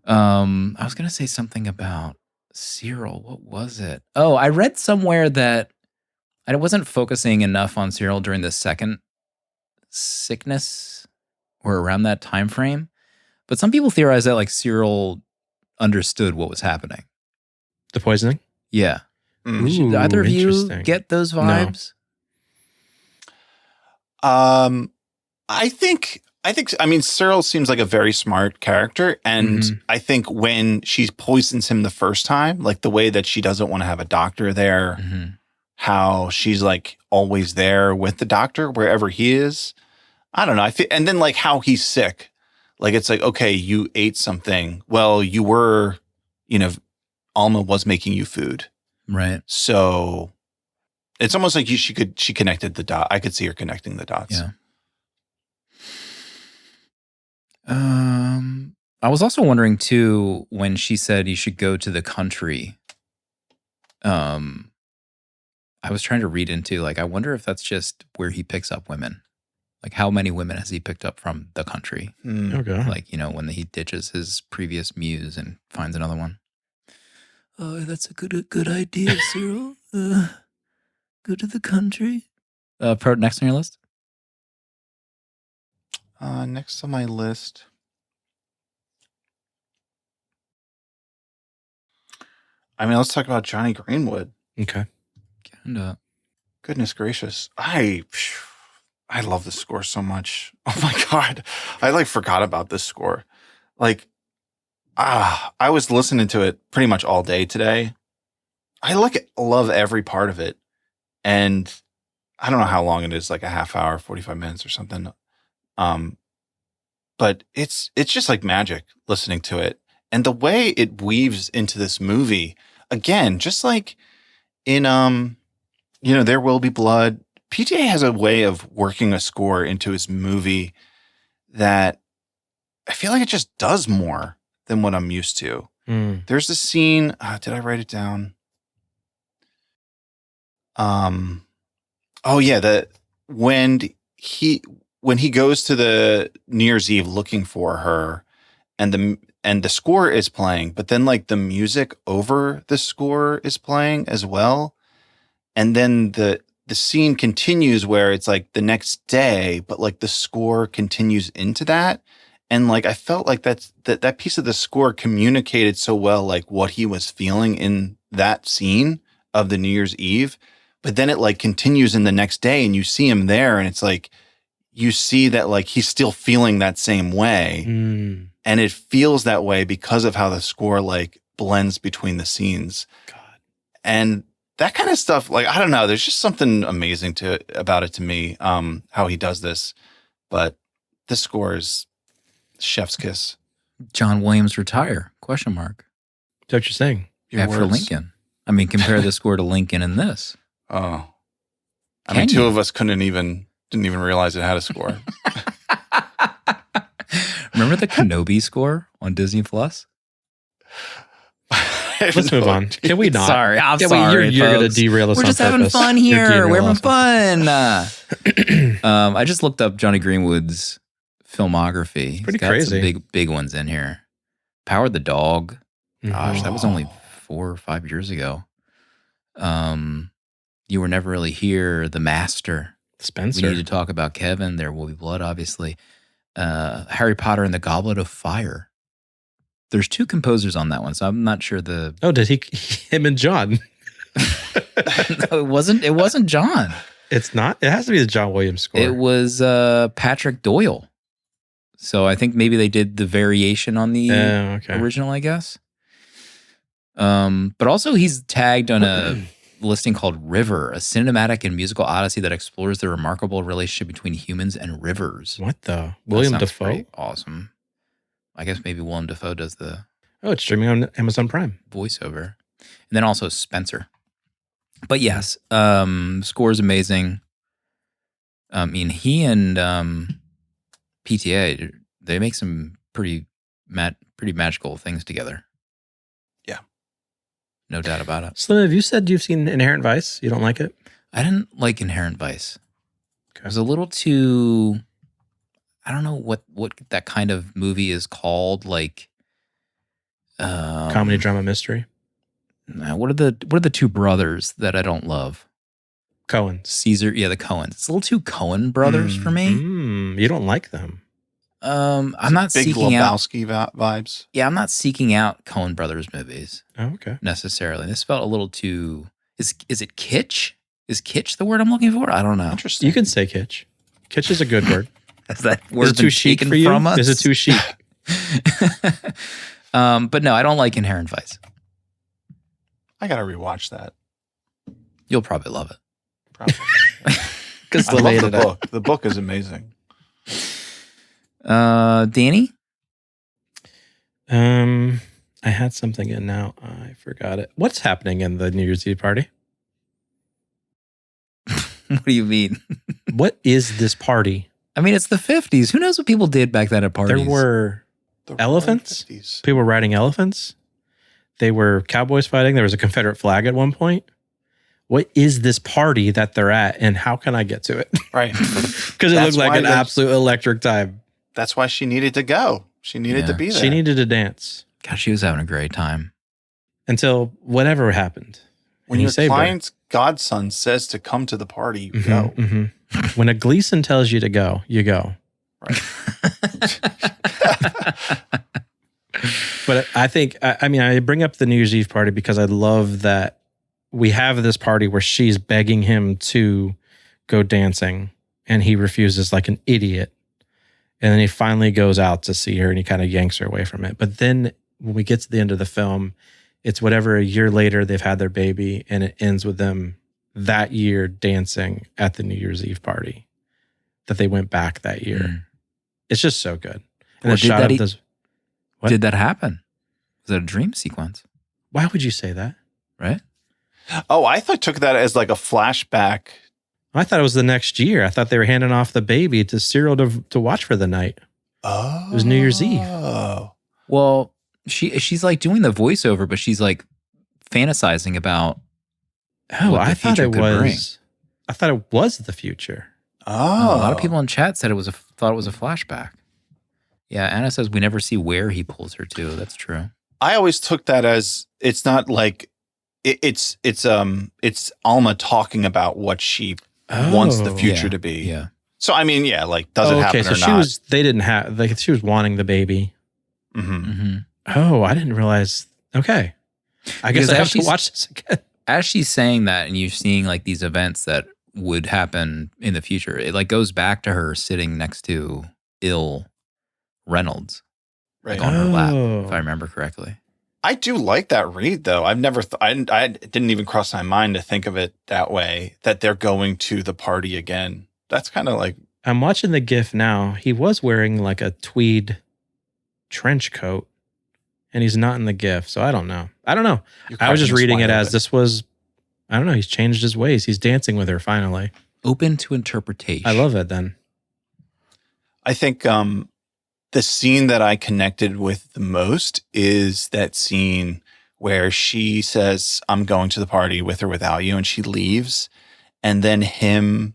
I was gonna say something about Cyril. What was it? Oh, I read somewhere that I wasn't focusing enough on Cyril during the second sickness or around that time frame. But some people theorize that like Cyril understood what was happening. The poisoning? Yeah. Ooh, Did either of you interesting. get those vibes? I think, I mean, Cyril seems like a very smart character. And I think when she poisons him the first time, like the way that she doesn't want to have a doctor there, how she's like always there with the doctor wherever he is. I don't know. I feel, and then like how he's sick, like it's like, okay, you ate something. Well, you were, Alma was making you food. Right. So it's almost like she connected the dot. I could see her connecting the dots. Yeah. I was also wondering too, when she said you should go to the country. I was trying to read into like, I wonder if that's just where he picks up women. Like how many women has he picked up from the country? Okay. Like, when he ditches his previous muse and finds another one. Oh, that's a good idea, Cyril. Go to the country. Next on your list? Next on my list. I mean, let's talk about Johnny Greenwood. Okay. Goodness gracious. I love this score so much. Oh my God. I like forgot about this score. Like, I was listening to it pretty much all day today. I love every part of it. And I don't know how long it is, like a half hour, 45 minutes or something. But it's just like magic listening to it. And the way it weaves into this movie, again, just like in, There Will Be Blood, PTA has a way of working a score into his movie that I feel like it just does more than what I'm used to. There's a scene. Did I write it down? Oh yeah, when he goes to the New Year's Eve looking for her, and the score is playing, but then like the music over the score is playing as well, and then the scene continues where it's like the next day, but like the score continues into that. And like, I felt like that piece of the score communicated so well, like what he was feeling in that scene of the New Year's Eve. But then it like continues in the next day and you see him there and it's like, you see that like he's still feeling that same way. And it feels that way because of how the score like blends between the scenes. God. And that kind of stuff, like, I don't know, there's just something amazing about it to me, how he does this. But this score is chef's kiss. John Williams retire? Question mark. That's what you're saying. Your After words. Lincoln. I mean, compare the score to Lincoln and this. Oh. I Can mean, two you? of us didn't even realize it had a score. Remember the Kenobi score on Disney Plus? Let's move on. Can we not? Sorry, I'm Can sorry. You're going to folks. derail us. We're on just having purpose. fun You're here. We're derailing having us fun. I just looked up Johnny Greenwood's filmography. He's Pretty got crazy. Some big ones in here. Power the Dog. Gosh, that was only 4 or 5 years ago. You Were Never Really Here. The Master. Spencer. We need to talk about Kevin. There Will Be Blood, obviously. Harry Potter and the Goblet of Fire. There's 2 composers on that one, so I'm not sure the. Oh, did him and John? No, it wasn't John. It's not. It has to be the John Williams score. It was Patrick Doyle. So I think maybe they did the variation on the okay. original, I guess. But also he's tagged on a listing called River, a cinematic and musical odyssey that explores the remarkable relationship between humans and rivers. What the? That William sounds Dafoe? pretty awesome. I guess maybe Willem Dafoe does the Oh, it's streaming on Amazon Prime. voiceover. And then also Spencer. But yes, score is amazing. I mean, he and PTA, they make some pretty magical things together. Yeah. No doubt about it. Slim, have you said you've seen Inherent Vice? You don't like it? I didn't like Inherent Vice. Okay. It was a little too, I don't know what that kind of movie is called, like Comedy, drama, mystery. What are the 2 brothers that I don't love? Cohen's. Caesar, yeah, the Coens. It's a little too Coen brothers for me. You don't like them. I'm not Big seeking out. Lebowski vibes. Yeah, I'm not seeking out Coen brothers movies Oh, okay. necessarily. This felt a little too. Is it kitsch? Is kitsch the word I'm looking for? I don't know. Interesting. You can say kitsch. Kitsch is a good word. Is that Is word it too chic for you? from us? Is it too chic? But no, I don't like Inherent Vice. I gotta rewatch that. You'll probably love it. Probably. Because I love the book. The book is amazing. Danny? I had something in now. I forgot it. What's happening in the New Year's Eve party? What do you mean? What is this party? I mean, it's the 50s. Who knows what people did back then at parties? There were The Elephants? Roaring 50s. people riding elephants. They were cowboys fighting. There was a Confederate flag at one point. What is this party that they're at, and how can I get to it? Right. Because it That's looked like why an they- absolute electric time. That's why she needed to go. She needed to Yeah. be there. She needed to dance God, she was having a great time. until whatever happened. when And he your saved her. client's godson says to come to the party, you Mhm, go. mhm. When a Gleason tells you to go, you go. Right. But I think, I mean, I bring up the New Year's Eve party because I love that we have this party where she's begging him to go dancing and he refuses like an idiot. And then he finally goes out to see her and he kind of yanks her away from it. But then when we get to the end of the film, it's whatever, a year later, they've had their baby and it ends with them that year dancing at the New Year's Eve party that they went back that year. Mm. It's just so good. And Well, the shot of this. What? Did that happen? Was it a dream sequence? Why would you say that? Right? Oh, I took that as like a flashback I thought it was the next year. I thought they were handing off the baby to Cyril to watch for the night. Oh. It was New Year's Eve. Oh. Well, she's like doing the voiceover, but she's like fantasizing about. Oh, what the I thought future it could bring. was. I thought it was the future. Oh. A lot of people in chat said thought it was a flashback. Yeah, Anna says we never see where he pulls her to. That's true. I always took that as it's not like it's Alma talking about what she wants the future to be. Yeah. So I mean, yeah, like does it happen so or not? they didn't have like she was wanting the baby. Mm-hmm. Mm-hmm. Oh, I didn't realize. Okay. I guess Because I have as to she's- watch this again. As she's saying that, and you're seeing like these events that would happen in the future, it like goes back to her sitting next to ill Reynolds, Right. like on her lap, Oh. if I remember correctly. I do like that read though. I've never I didn't even cross my mind to think of it that way, that they're going to the party again. That's kind of like I'm watching the GIF now. He was wearing like a tweed trench coat, and he's not in the GIF. So I don't know. you're I was just cracking this reading wide it as open. this was. I don't know. He's changed his ways. He's dancing with her finally. Open to interpretation. I love it. Then I think the scene that I connected with the most is that scene where she says, I'm going to the party with or without you, and she leaves, and then him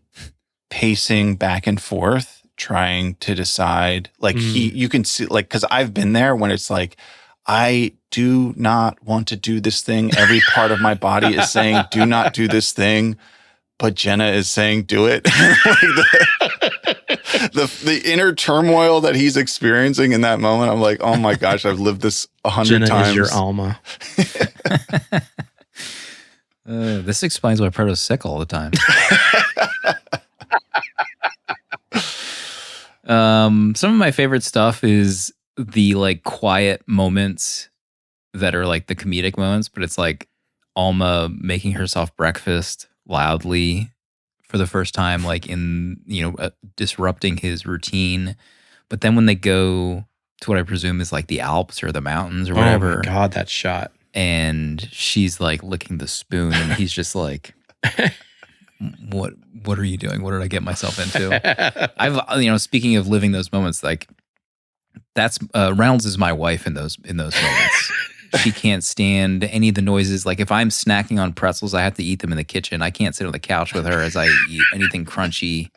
pacing back and forth, trying to decide, like you can see, like, because I've been there when it's like, I do not want to do this thing. Every part of my body is saying, do not do this thing. But Jenna is saying, do it. the inner turmoil that he's experiencing in that moment, I'm like, oh my gosh, I've lived this 100 Jenna times. is your Alma. This explains why Proto's sick all the time. Some of my favorite stuff is the like quiet moments that are like the comedic moments, but it's like Alma making herself breakfast loudly for the first time, like in, disrupting his routine. But then when they go to what I presume is like the Alps or the mountains or whatever, Oh my God, that shot. and she's like licking the spoon and he's just like, what are you doing? What did I get myself into? I've, speaking of living those moments, like that's Reynolds is my wife in those moments. She can't stand any of the noises. Like if I'm snacking on pretzels, I have to eat them in the kitchen. I can't sit on the couch with her as I eat anything crunchy.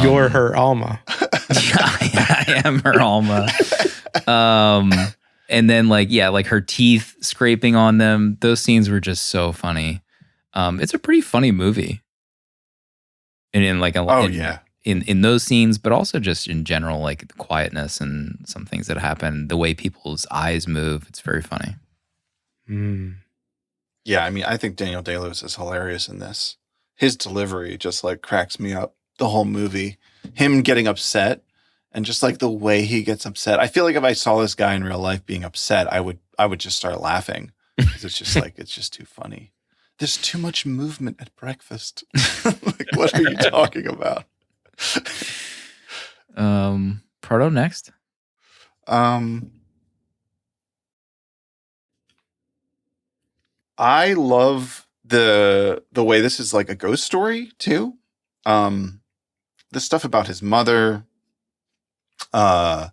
You're her Alma. I am her Alma. And then like her teeth scraping on them. Those scenes were just so funny. It's a pretty funny movie. And in those scenes, but also just in general, like the quietness and some things that happen, the way people's eyes move, it's very funny. Yeah, I mean, I think Daniel Day-Lewis is hilarious in this. His delivery just like cracks me up the whole movie. Him getting upset and just like the way he gets upset. I feel like if I saw this guy in real life being upset, I would just start laughing because it's just like it's just too funny. There's too much movement at breakfast. Like, what are you talking about? Proto next. I love the way this is like a ghost story too. The stuff about his mother, the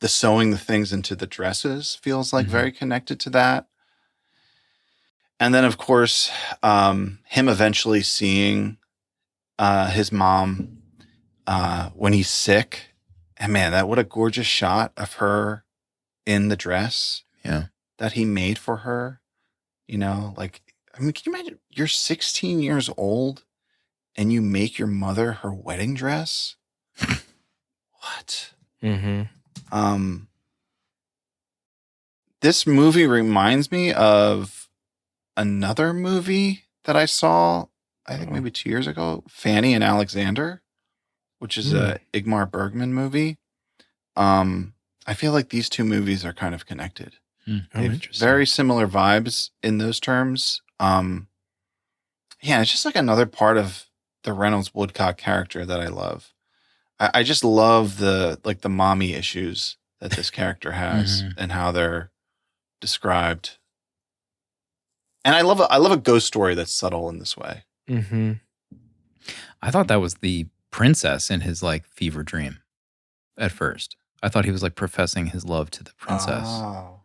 sewing the things into the dresses feels like very connected to that. And then of course, him eventually seeing his mom when he's sick. And man, what a gorgeous shot of her in the dress that he made for her. Like, I mean, can you imagine you're 16 years old and you make your mother her wedding dress? What? Mm-hmm. This movie reminds me of another movie that I saw, I think maybe 2 years ago, Fanny and Alexander, which is a Ingmar Bergman movie. I feel like these two movies are kind of connected. Oh, interesting. Very similar vibes in those terms. It's just like another part of the Reynolds Woodcock character that I love. I just love the mommy issues that this character has and how they're described. And I love a ghost story that's subtle in this way. Mm-hmm. I thought that was the princess in his like fever dream at first. I thought he was like professing his love to the princess. Oh.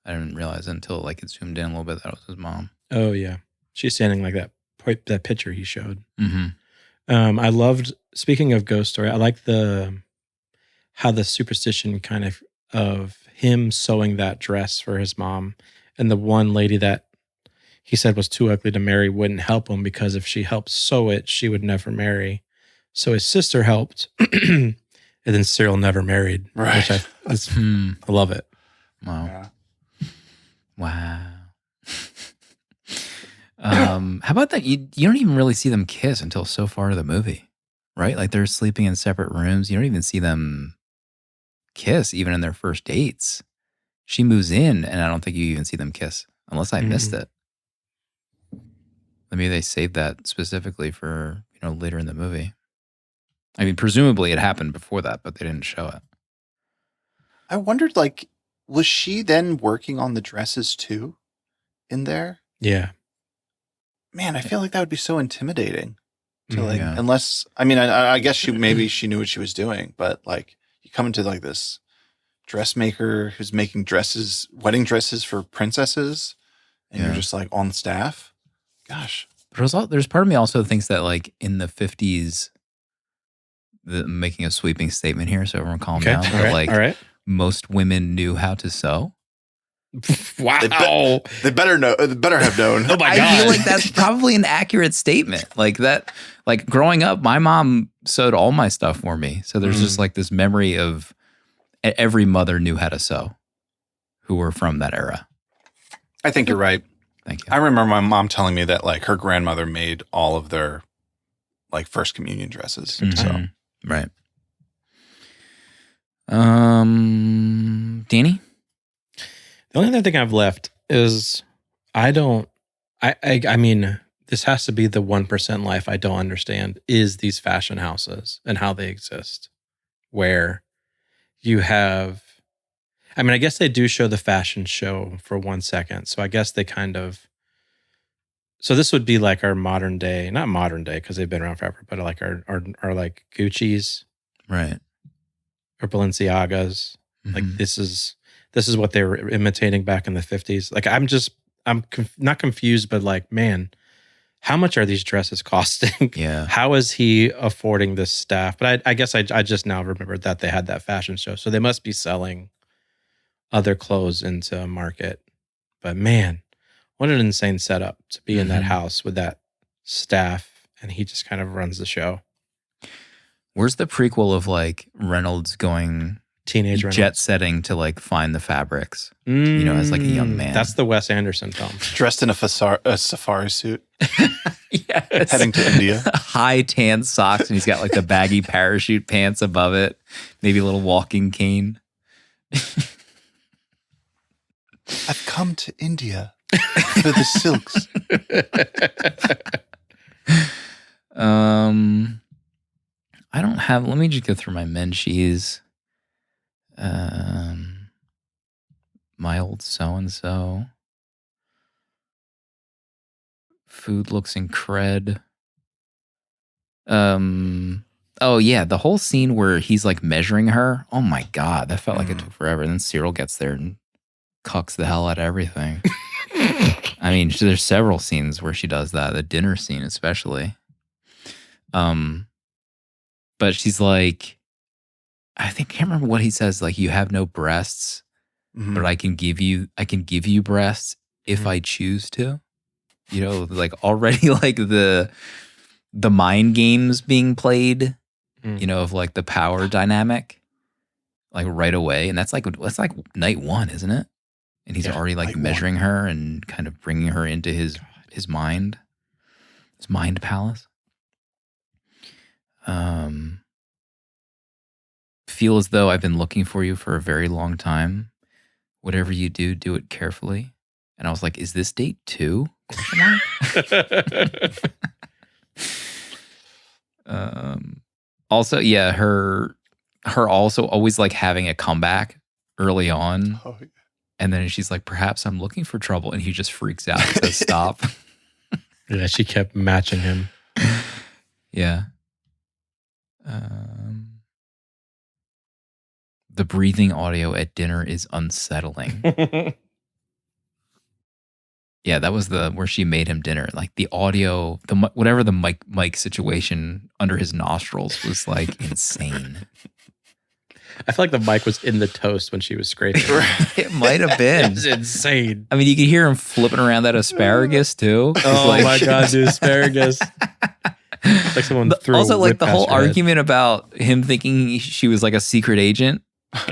I didn't realize until like it zoomed in a little bit that was his mom. Oh yeah, she's standing like that picture he showed. Mm-hmm. I loved, speaking of Ghost Story, I like how the superstition kind of him sewing that dress for his mom, and the one lady that he said was too ugly to marry wouldn't help him because if she helped sew it, she would never marry. So his sister helped, and then Cyril never married. Right. Which I love it. Wow. Yeah. Wow. How about that? You don't even really see them kiss until so far in the movie, right? Like they're sleeping in separate rooms. You don't even see them kiss even in their first dates. She moves in, and I don't think you even see them kiss unless I missed it. Maybe they saved that specifically for later in the movie. I mean, presumably it happened before that, but they didn't show it. I wondered, like, was she then working on the dresses too in there? Yeah. Man, I feel like that would be so intimidating to like, Yeah. unless, I mean, I guess maybe she knew what she was doing, but like you come into like this dressmaker who's making dresses, wedding dresses for princesses, and you're just like on staff. Gosh. But there's part of me also thinks that like in the 50s, making a sweeping statement here, so everyone calm down. But like all right. most women knew how to sew. Wow. They better know. They better have known. Oh my I God. feel like that's probably an accurate statement. Like that, like growing up, my mom sewed all my stuff for me. So there's just like this memory of every mother knew how to sew who were from that era. I think you're right. Thank you. I remember my mom telling me that like her grandmother made all of their like first communion dresses. So Mhm. Right. Danny? The only other thing I've left is I mean, this has to be the 1% life I don't understand is these fashion houses and how they exist. Where you have, I mean, I guess they do show the fashion show for 1 second. So I guess they kind of, so this would be like our modern day, not modern day because they've been around forever, but like our like Gucci's Right. or Balenciagas. Like Mhm. this is what they were imitating back in the 50s. Like I'm not confused, but like, man, how much are these dresses costing? Yeah. How is he affording this staff? But I guess I just now remembered that they had that fashion show. So they must be selling other clothes into a market. But man, what an insane setup to be in that house with that staff. And he just kind of runs the show. Where's the prequel of like Reynolds going Teenage Reynolds. jet setting to like find the fabrics? As like a young man. That's the Wes Anderson film. dressed in a safari suit, Yes. heading to India. High tan socks, and he's got like the baggy parachute pants above it, maybe a little walking cane. I've come to India for the silks. I don't have. Let me just go through my Menchie's. My old so and so. Food looks incred. Oh yeah, the whole scene where he's like measuring her. Oh my God, that felt like it took forever. And then Cyril gets there and cucks the hell out of everything. I mean, there's several scenes where she does that. The dinner scene, especially. But she's like, can't remember what he says. Like, you have no breasts, but I can give you breasts if I choose to. Like already like the mind games being played, of like the power dynamic, like right away. And that's like night one, isn't it? And he's already like measuring her and kind of bringing her into his mind palace. Feel as though I've been looking for you for a very long time. Whatever you do, do it carefully. And I was like, is this date 2? Also, yeah, her also always like having a comeback early on. Oh, yeah. And then she's like, perhaps I'm looking for trouble. And he just freaks out and says, stop. Yeah, she kept matching him. Yeah. The breathing audio at dinner is unsettling. Yeah, that was the where she made him dinner. Like the audio, whatever the mic situation under his nostrils was like insane. I feel like the mic was in the toast when she was scraping. It might have been. It's insane. I mean, you could hear him flipping around that asparagus too. Oh Like- my god, the asparagus! Like someone threw. Also, a like whip the whole past your head. argument about him thinking she was like a secret agent.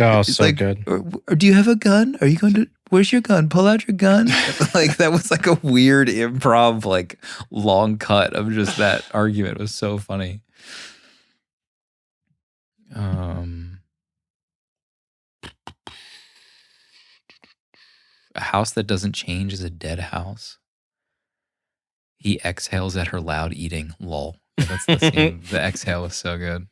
Oh, It's so like, good. Or do you have a gun? Are you going to? Where's your gun? Pull out your gun. Like that was like a weird improv, like long cut of just that argument. It was so funny. A house that doesn't change is a dead house. He exhales at her loud eating. Lol. Yeah, that's the scene. The exhale was so good.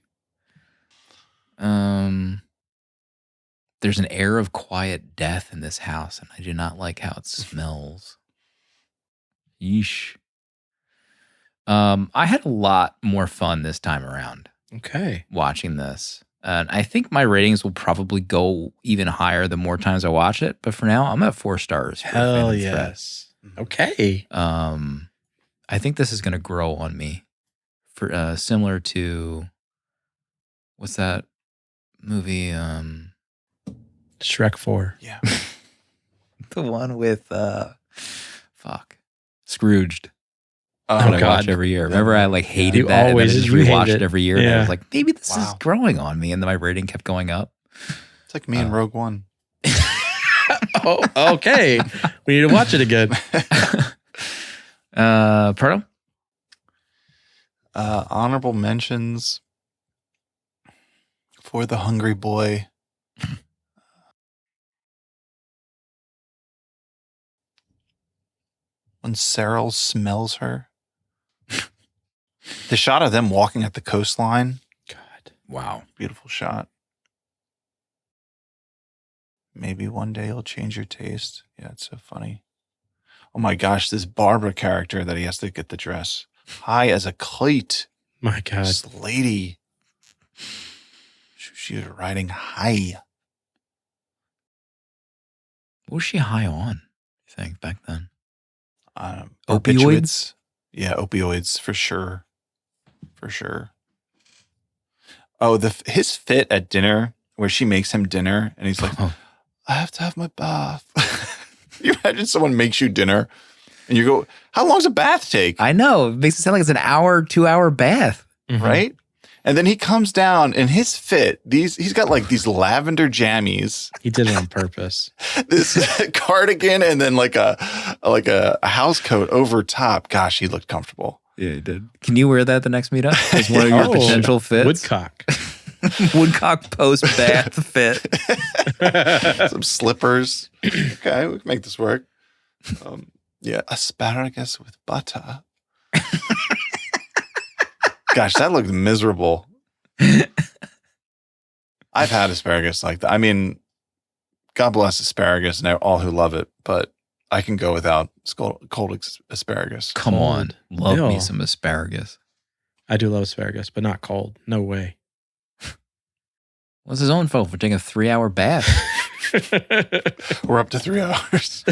There's an air of quiet death in this house, and I do not like how it smells. Yeesh. I had a lot more fun this time around Okay. watching this. And I think my ratings will probably go even higher the more times I watch it. But for now, I'm at 4 stars. for Hell Phantom Thread. yes. Okay. I think this is going to grow on me. For similar to what's that movie? Shrek 4. Yeah. The one with Scrooged. Oh, That I God. watch every year. Remember, I like hated You that, always- and then I just you hate rewatched it. it every year. And I Yeah. was like, maybe this is Wow. growing on me, and then my rating kept going up. It's like me and Rogue One. Oh, okay. We need to watch it again. Proto? Honorable mentions for the hungry boy. When Cyril smells her. The shot of them walking at the coastline. God. Wow. Beautiful shot. Maybe one day it'll change your taste. Yeah, it's so funny. Oh my gosh, this Barbara character that he has to get the dress. High as a kite. My God. This lady. She was riding high. What was she high on, you think, back then? Opioids? Opioids? Yeah, opioids for sure. For sure. Oh, his fit at dinner where she makes him dinner and he's like, Oh. I have to have my bath. You imagine someone makes you dinner and you go, how long's a bath take? I know. It makes it sound like it's an hour, 2-hour bath. Mhm. Right? And then he comes down and his fit, he's got like these lavender jammies, He did it on purpose. this cardigan, and then like a house coat over top. Gosh, he looked comfortable. Yeah, he did. Can you wear that the next meetup? As one of your Oh, potential fits? Woodcock. Woodcock post-bath fit. Some slippers. Okay, we can make this work. Yeah, asparagus with butter. Gosh, that looked miserable. I've had asparagus like that. I mean, God bless asparagus and all who love it, but I can go without cold asparagus. Come on. Cold. Love me Ew. some asparagus. I do love asparagus, but not cold. No way. What's his own fault for taking a 3-hour bath? We're up to 3 hours.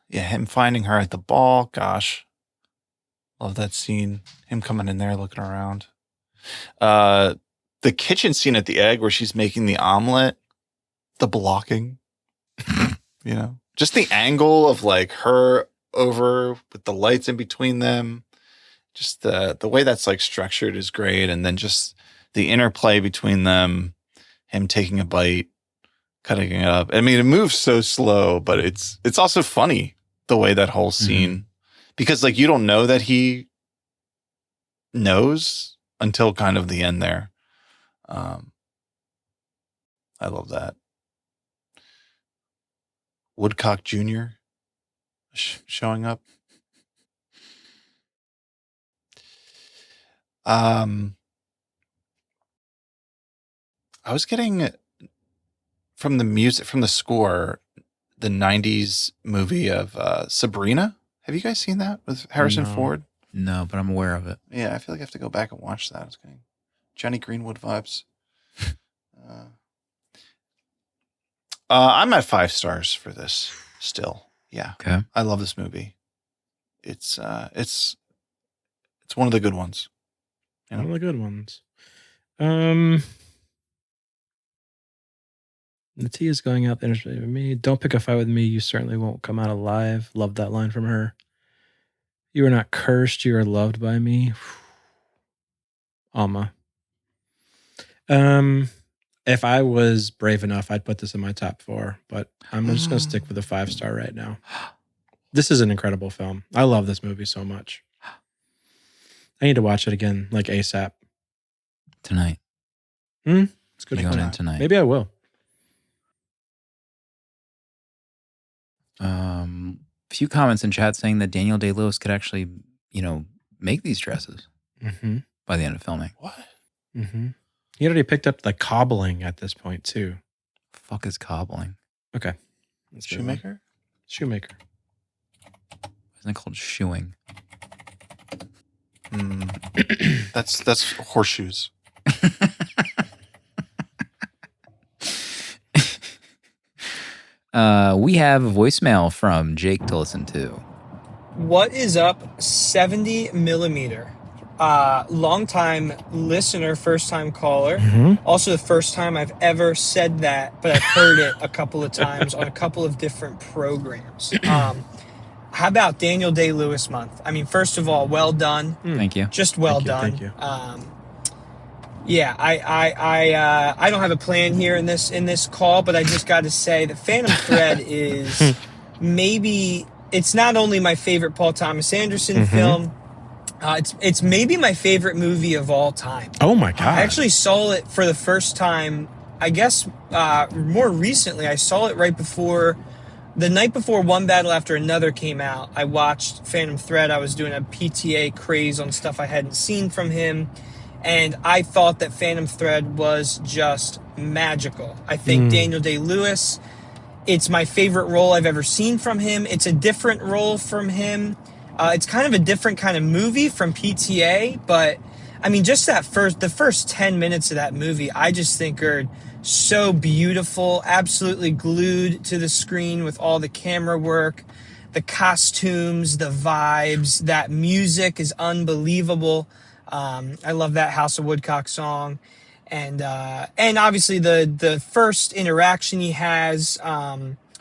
Yeah, him finding her at the ball. Gosh, love that scene. Him coming in there, looking around. The kitchen scene at the egg where she's making the omelet. The blocking, just the angle of like her over with the lights in between them. Just the way that's like structured is great, and then just the interplay between them. Him taking a bite, cutting it up. I mean, it moves so slow, but it's also funny the way that whole scene, because like you don't know that he knows until kind of the end there. I love that. Woodcock Jr. Showing up. I was getting from the music, from the score, the 90s movie of Sabrina. Have you guys seen that with Harrison No. Ford? No, but I'm aware of it. Yeah, I feel like I have to go back and watch that. It's getting Johnny Greenwood vibes. I'm at 5 stars for this still. Yeah. Okay. I love this movie. It's one of the good ones. You know? One of the good ones. The tea is going out there with me. Don't pick a fight with me. You certainly won't come out alive. Love that line from her. You are not cursed. You are loved by me. Alma. If I was brave enough, I'd put this in my top 4, but I'm just going to stick with a 5-star right now. This is an incredible film. I love this movie so much. I need to watch it again, like ASAP. Tonight. It's good. You're fun. going in tonight. Maybe I will. Few comments in chat saying that Daniel Day-Lewis could actually, make these dresses Mm-hmm. by the end of filming. What? Mm-hmm. He already picked up like cobbling at this point too. Fuck is cobbling? Okay. That's a good one. Shoemaker? Shoemaker. Isn't it called shoeing? That's horseshoes. We have a voicemail from Jake to listen to. What is up, 70 millimeter? Longtime listener, first time caller. Mm-hmm. Also the first time I've ever said that, but I've heard it a couple of times on a couple of different programs. How about Daniel Day-Lewis month? I mean, first of all, well done. Thank you. Just well done. Thank you. Yeah, I don't have a plan here in this call, but I just got to say that Phantom Thread is maybe, it's not only my favorite Paul Thomas Anderson film, it's maybe my favorite movie of all time. Oh my God. I actually saw it for the first time, I guess more recently. I saw it right before, the night before One Battle After Another came out. I watched Phantom Thread. I was doing a PTA craze on stuff I hadn't seen from him. And I thought that Phantom Thread was just magical. I think Daniel Day-Lewis, it's my favorite role I've ever seen from him. It's a different role from him. It's kind of a different kind of movie from PTA, but I mean, just the first 10 minutes of that movie, I just think are so beautiful, absolutely glued to the screen with all the camera work, the costumes, the vibes, that music is unbelievable. I love that House of Woodcock song. And obviously the first interaction he has,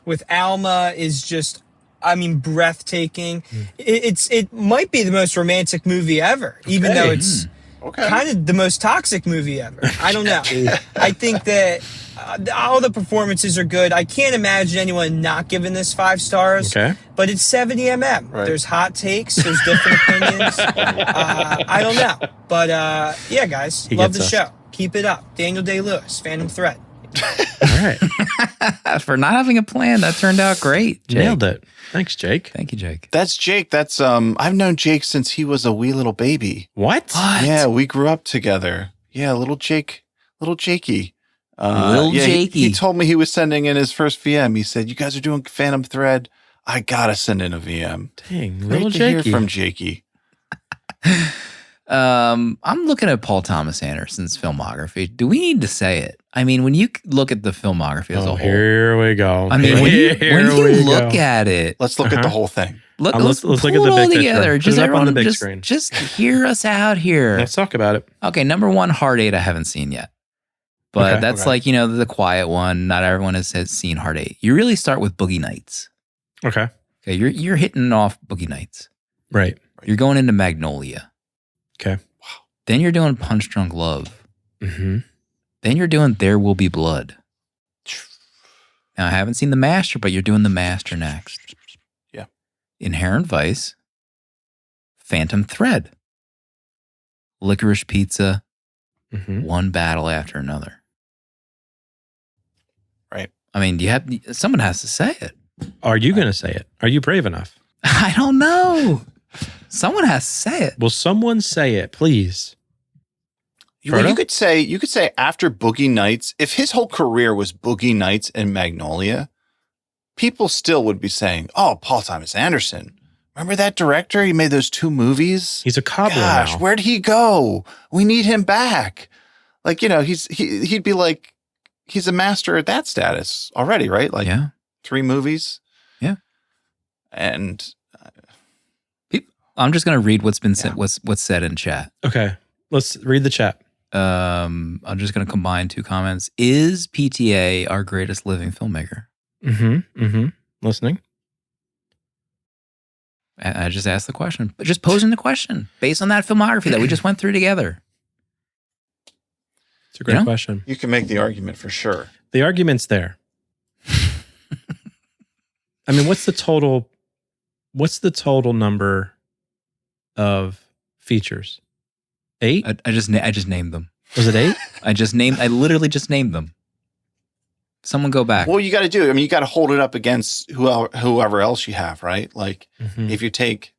with Alma is just, I mean, breathtaking. It might be the most romantic movie ever, even though it's kind of the most toxic movie ever. I don't know. I think that all the performances are good. I can't imagine anyone not giving this 5 stars. Okay. But it's 70 mm. Right. There's hot takes. There's different opinions. I don't know. But yeah, guys, He love gets the us. show. Keep it up. Daniel Day-Lewis, Phantom Thread. All right. For not having a plan, that turned out great, Jake. Nailed it. Thanks, Jake. Thank you, Jake. That's Jake. That's I've known Jake since he was a wee little baby. What? Yeah, we grew up together. Yeah, little Jakey. Little Jakey. Jakey. He told me he was sending in his first VM. He said, "You guys are doing Phantom Thread. I gotta send in a VM." Dang, Great little to hear Jakey. from Jakey. I'm looking at Paul Thomas Anderson's filmography. Do we need to say it? I mean, when you look at the filmography as a whole, Here we go. I mean, when you we look go. at it, Let's look at the whole thing. let's look pull at the it all big picture. together. Put Just it up on everyone, the big just, screen. just hear us out here. Let's talk about it. Okay, number 1, Heart 8, I haven't seen yet. But Okay. that's Okay. like, the quiet one. Not everyone has seen Heart 8. You really start with Boogie Nights. Okay. Okay, you're hitting off Boogie Nights. Right. You're going into Magnolia. Okay. Then you're doing Punch Drunk Love. Mm-hmm. Then you're doing There Will Be Blood. Now, I haven't seen The Master, but you're doing The Master next. Yeah. Inherent Vice. Phantom Thread. Licorice Pizza. Mm-hmm. One Battle After Another. Right. I mean, someone has to say it. Are you going to say it? Are you brave enough? I don't know. Someone has to say it. Will someone say it, please? Well, Frodo? you could say after Boogie Nights, if his whole career was Boogie Nights and Magnolia, people still would be saying, "Oh, Paul Thomas Anderson. Remember that director? He made those 2 movies. He's a cobbler Gosh, now. where'd he go? We need him back." Like, you know, he'd be like, he's a master at that status already, right? Like, Yeah. 3 movies. Yeah. And I'm just gonna read what's been said, Yeah. what's said in chat. Okay, let's read the chat. I'm just gonna combine 2 comments. Is PTA our greatest living filmmaker? Listening. I just asked the question, but just posing the question based on that filmography that we just went through together. It's a great You know? question. you can make the argument for sure. The argument's there. I mean, what's the total number of features? 8? I just named them. Was it 8? I literally just named them. Someone go back. Well, you got to do it. I mean, you got to hold it up against whoever else you have, right? Like, if you take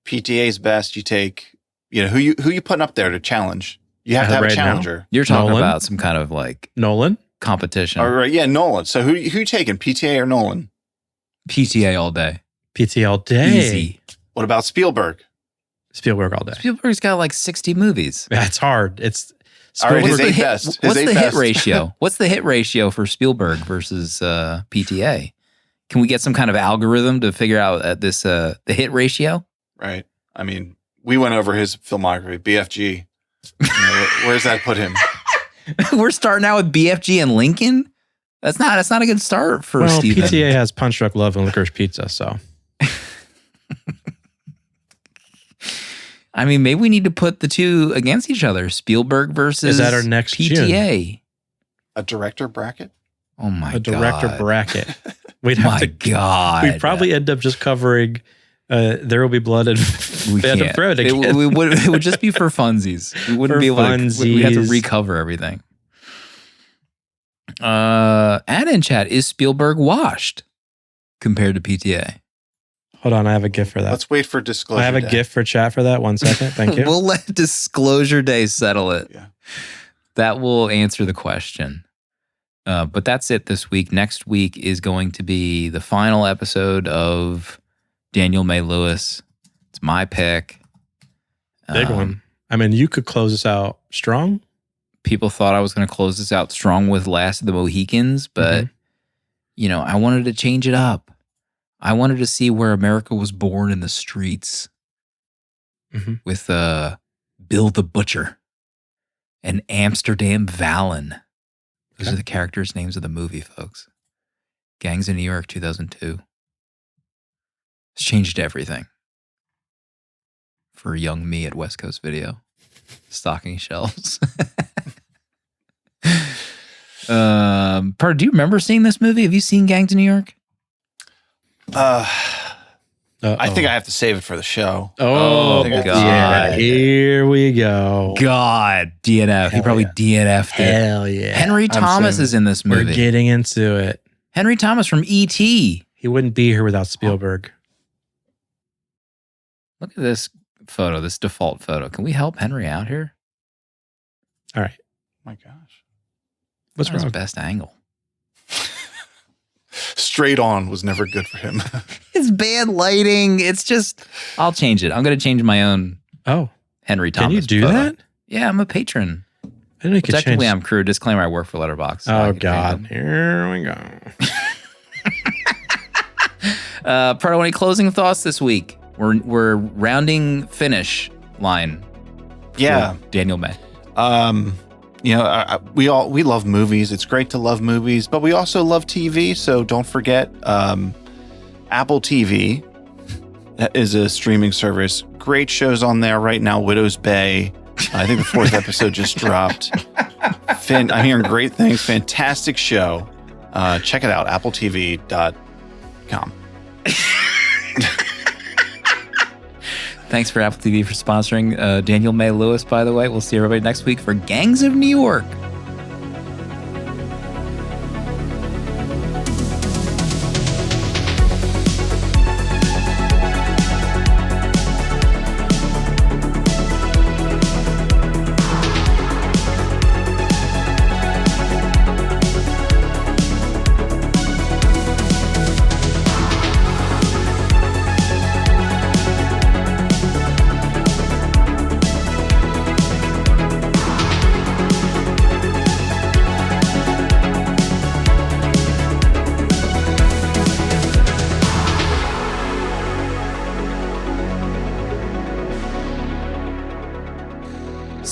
PTA's best, you take, you know, who you putting up there to challenge. You have to have Right a now? challenger. You're talking Nolan? about some kind of like Nolan? competition. All right, yeah, Nolan. So who you taking, PTA or Nolan? PTA all day. PT all day. Easy. What about Spielberg? Spielberg all day. Spielberg's got like 60 movies. That's hard. It's All right, Spielberg. his 8 best. His What's 8 the hit best. ratio? What's the hit ratio for Spielberg versus PTA? Can we get some kind of algorithm to figure out this the hit ratio? Right. I mean, we went over his filmography, BFG. You know, where's that put him? We're starting out with BFG and Lincoln. That's not a good start for well, Steven. PTA has Punch Drunk Love and Licorice Pizza, so I mean, maybe we need to put the 2 against each other. Spielberg versus Is that our next PTA. A director bracket? Oh my a director god! bracket. We'd have My to. god! We'd probably end up just covering There Will Be Blood and We Phantom can't. Thread It, again. it would just be for funsies. We wouldn't For be able to. We have to funsies. recover everything. Add in chat, is Spielberg washed compared to PTA? Hold on, I have a gift for that. Let's wait for disclosure. I have a day. gift for chat for that. 1 second. Thank you. We'll let Disclosure Day settle it. Yeah. That will answer the question. But that's it this week. Next week is going to be the final episode of Daniel May Lewis. It's my pick. Big one. I mean, you could close this out strong. People thought I was going to close this out strong with Last of the Mohicans, but you know, I wanted to change it up. I wanted to see where America was born in the streets with Bill the Butcher and Amsterdam Valen. Those are the characters' names of the movie, folks. Gangs of New York, 2002. It's changed everything for young me at West Coast Video. Stocking shelves. Part, do you remember seeing this movie? Have you seen Gangs of New York? I think I have to save it for the show. Oh, God. yeah. Here we go. God, DNF. He Hell probably yeah. DNF'd it. Hell yeah. Henry Thomas saying is in this We're movie. getting into it. Henry Thomas from E.T. He wouldn't be here without Spielberg. Look at this photo, this default photo. Can we help Henry out here? All right. My gosh. What's Not his wrong? best angle. Straight on was never good for him. It's bad lighting. It's just, I'll change it. I'm going to change my own Oh, Henry Thomas. can you do photo. that? Yeah, I'm a patron. I didn't know you could Technically, change. I'm crew. Disclaimer, I work for Letterboxd. so I Oh, can change God. them. Here we go. Pardo, any closing thoughts this week? We're rounding finish line. Yeah. for Daniel May. You know, we love movies. It's great to love movies, but we also love TV. So don't forget, Apple TV is a streaming service. Great shows on there right now. Widow's Bay. I think the 4th episode just dropped. I'm hearing great things. Fantastic show. Check it out. AppleTV.com. Thanks for Apple TV for sponsoring Daniel May Lewis, by the way. We'll see everybody next week for Gangs of New York.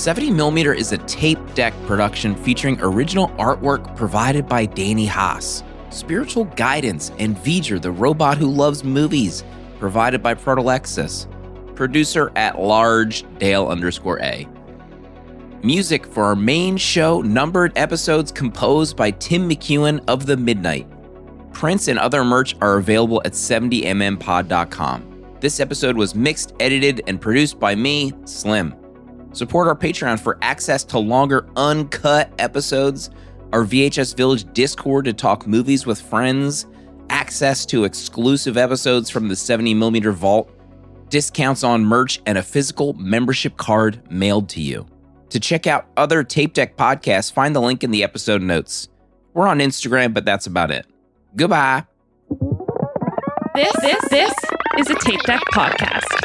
70mm is a tape deck production featuring original artwork provided by Danny Haas, spiritual guidance and V'ger, the robot who loves movies, provided by Protolexis, producer at large Dale_A. Music for our main show, numbered episodes composed by Tim McEwen of The Midnight. Prints and other merch are available at 70mmpod.com. This episode was mixed, edited, and produced by me, Slim. Support our Patreon for access to longer, uncut episodes, our VHS Village Discord to talk movies with friends, access to exclusive episodes from the 70mm Vault, discounts on merch, and a physical membership card mailed to you. To check out other Tape Deck podcasts, find the link in the episode notes. We're on Instagram, but that's about it. Goodbye. This is a Tape Deck podcast.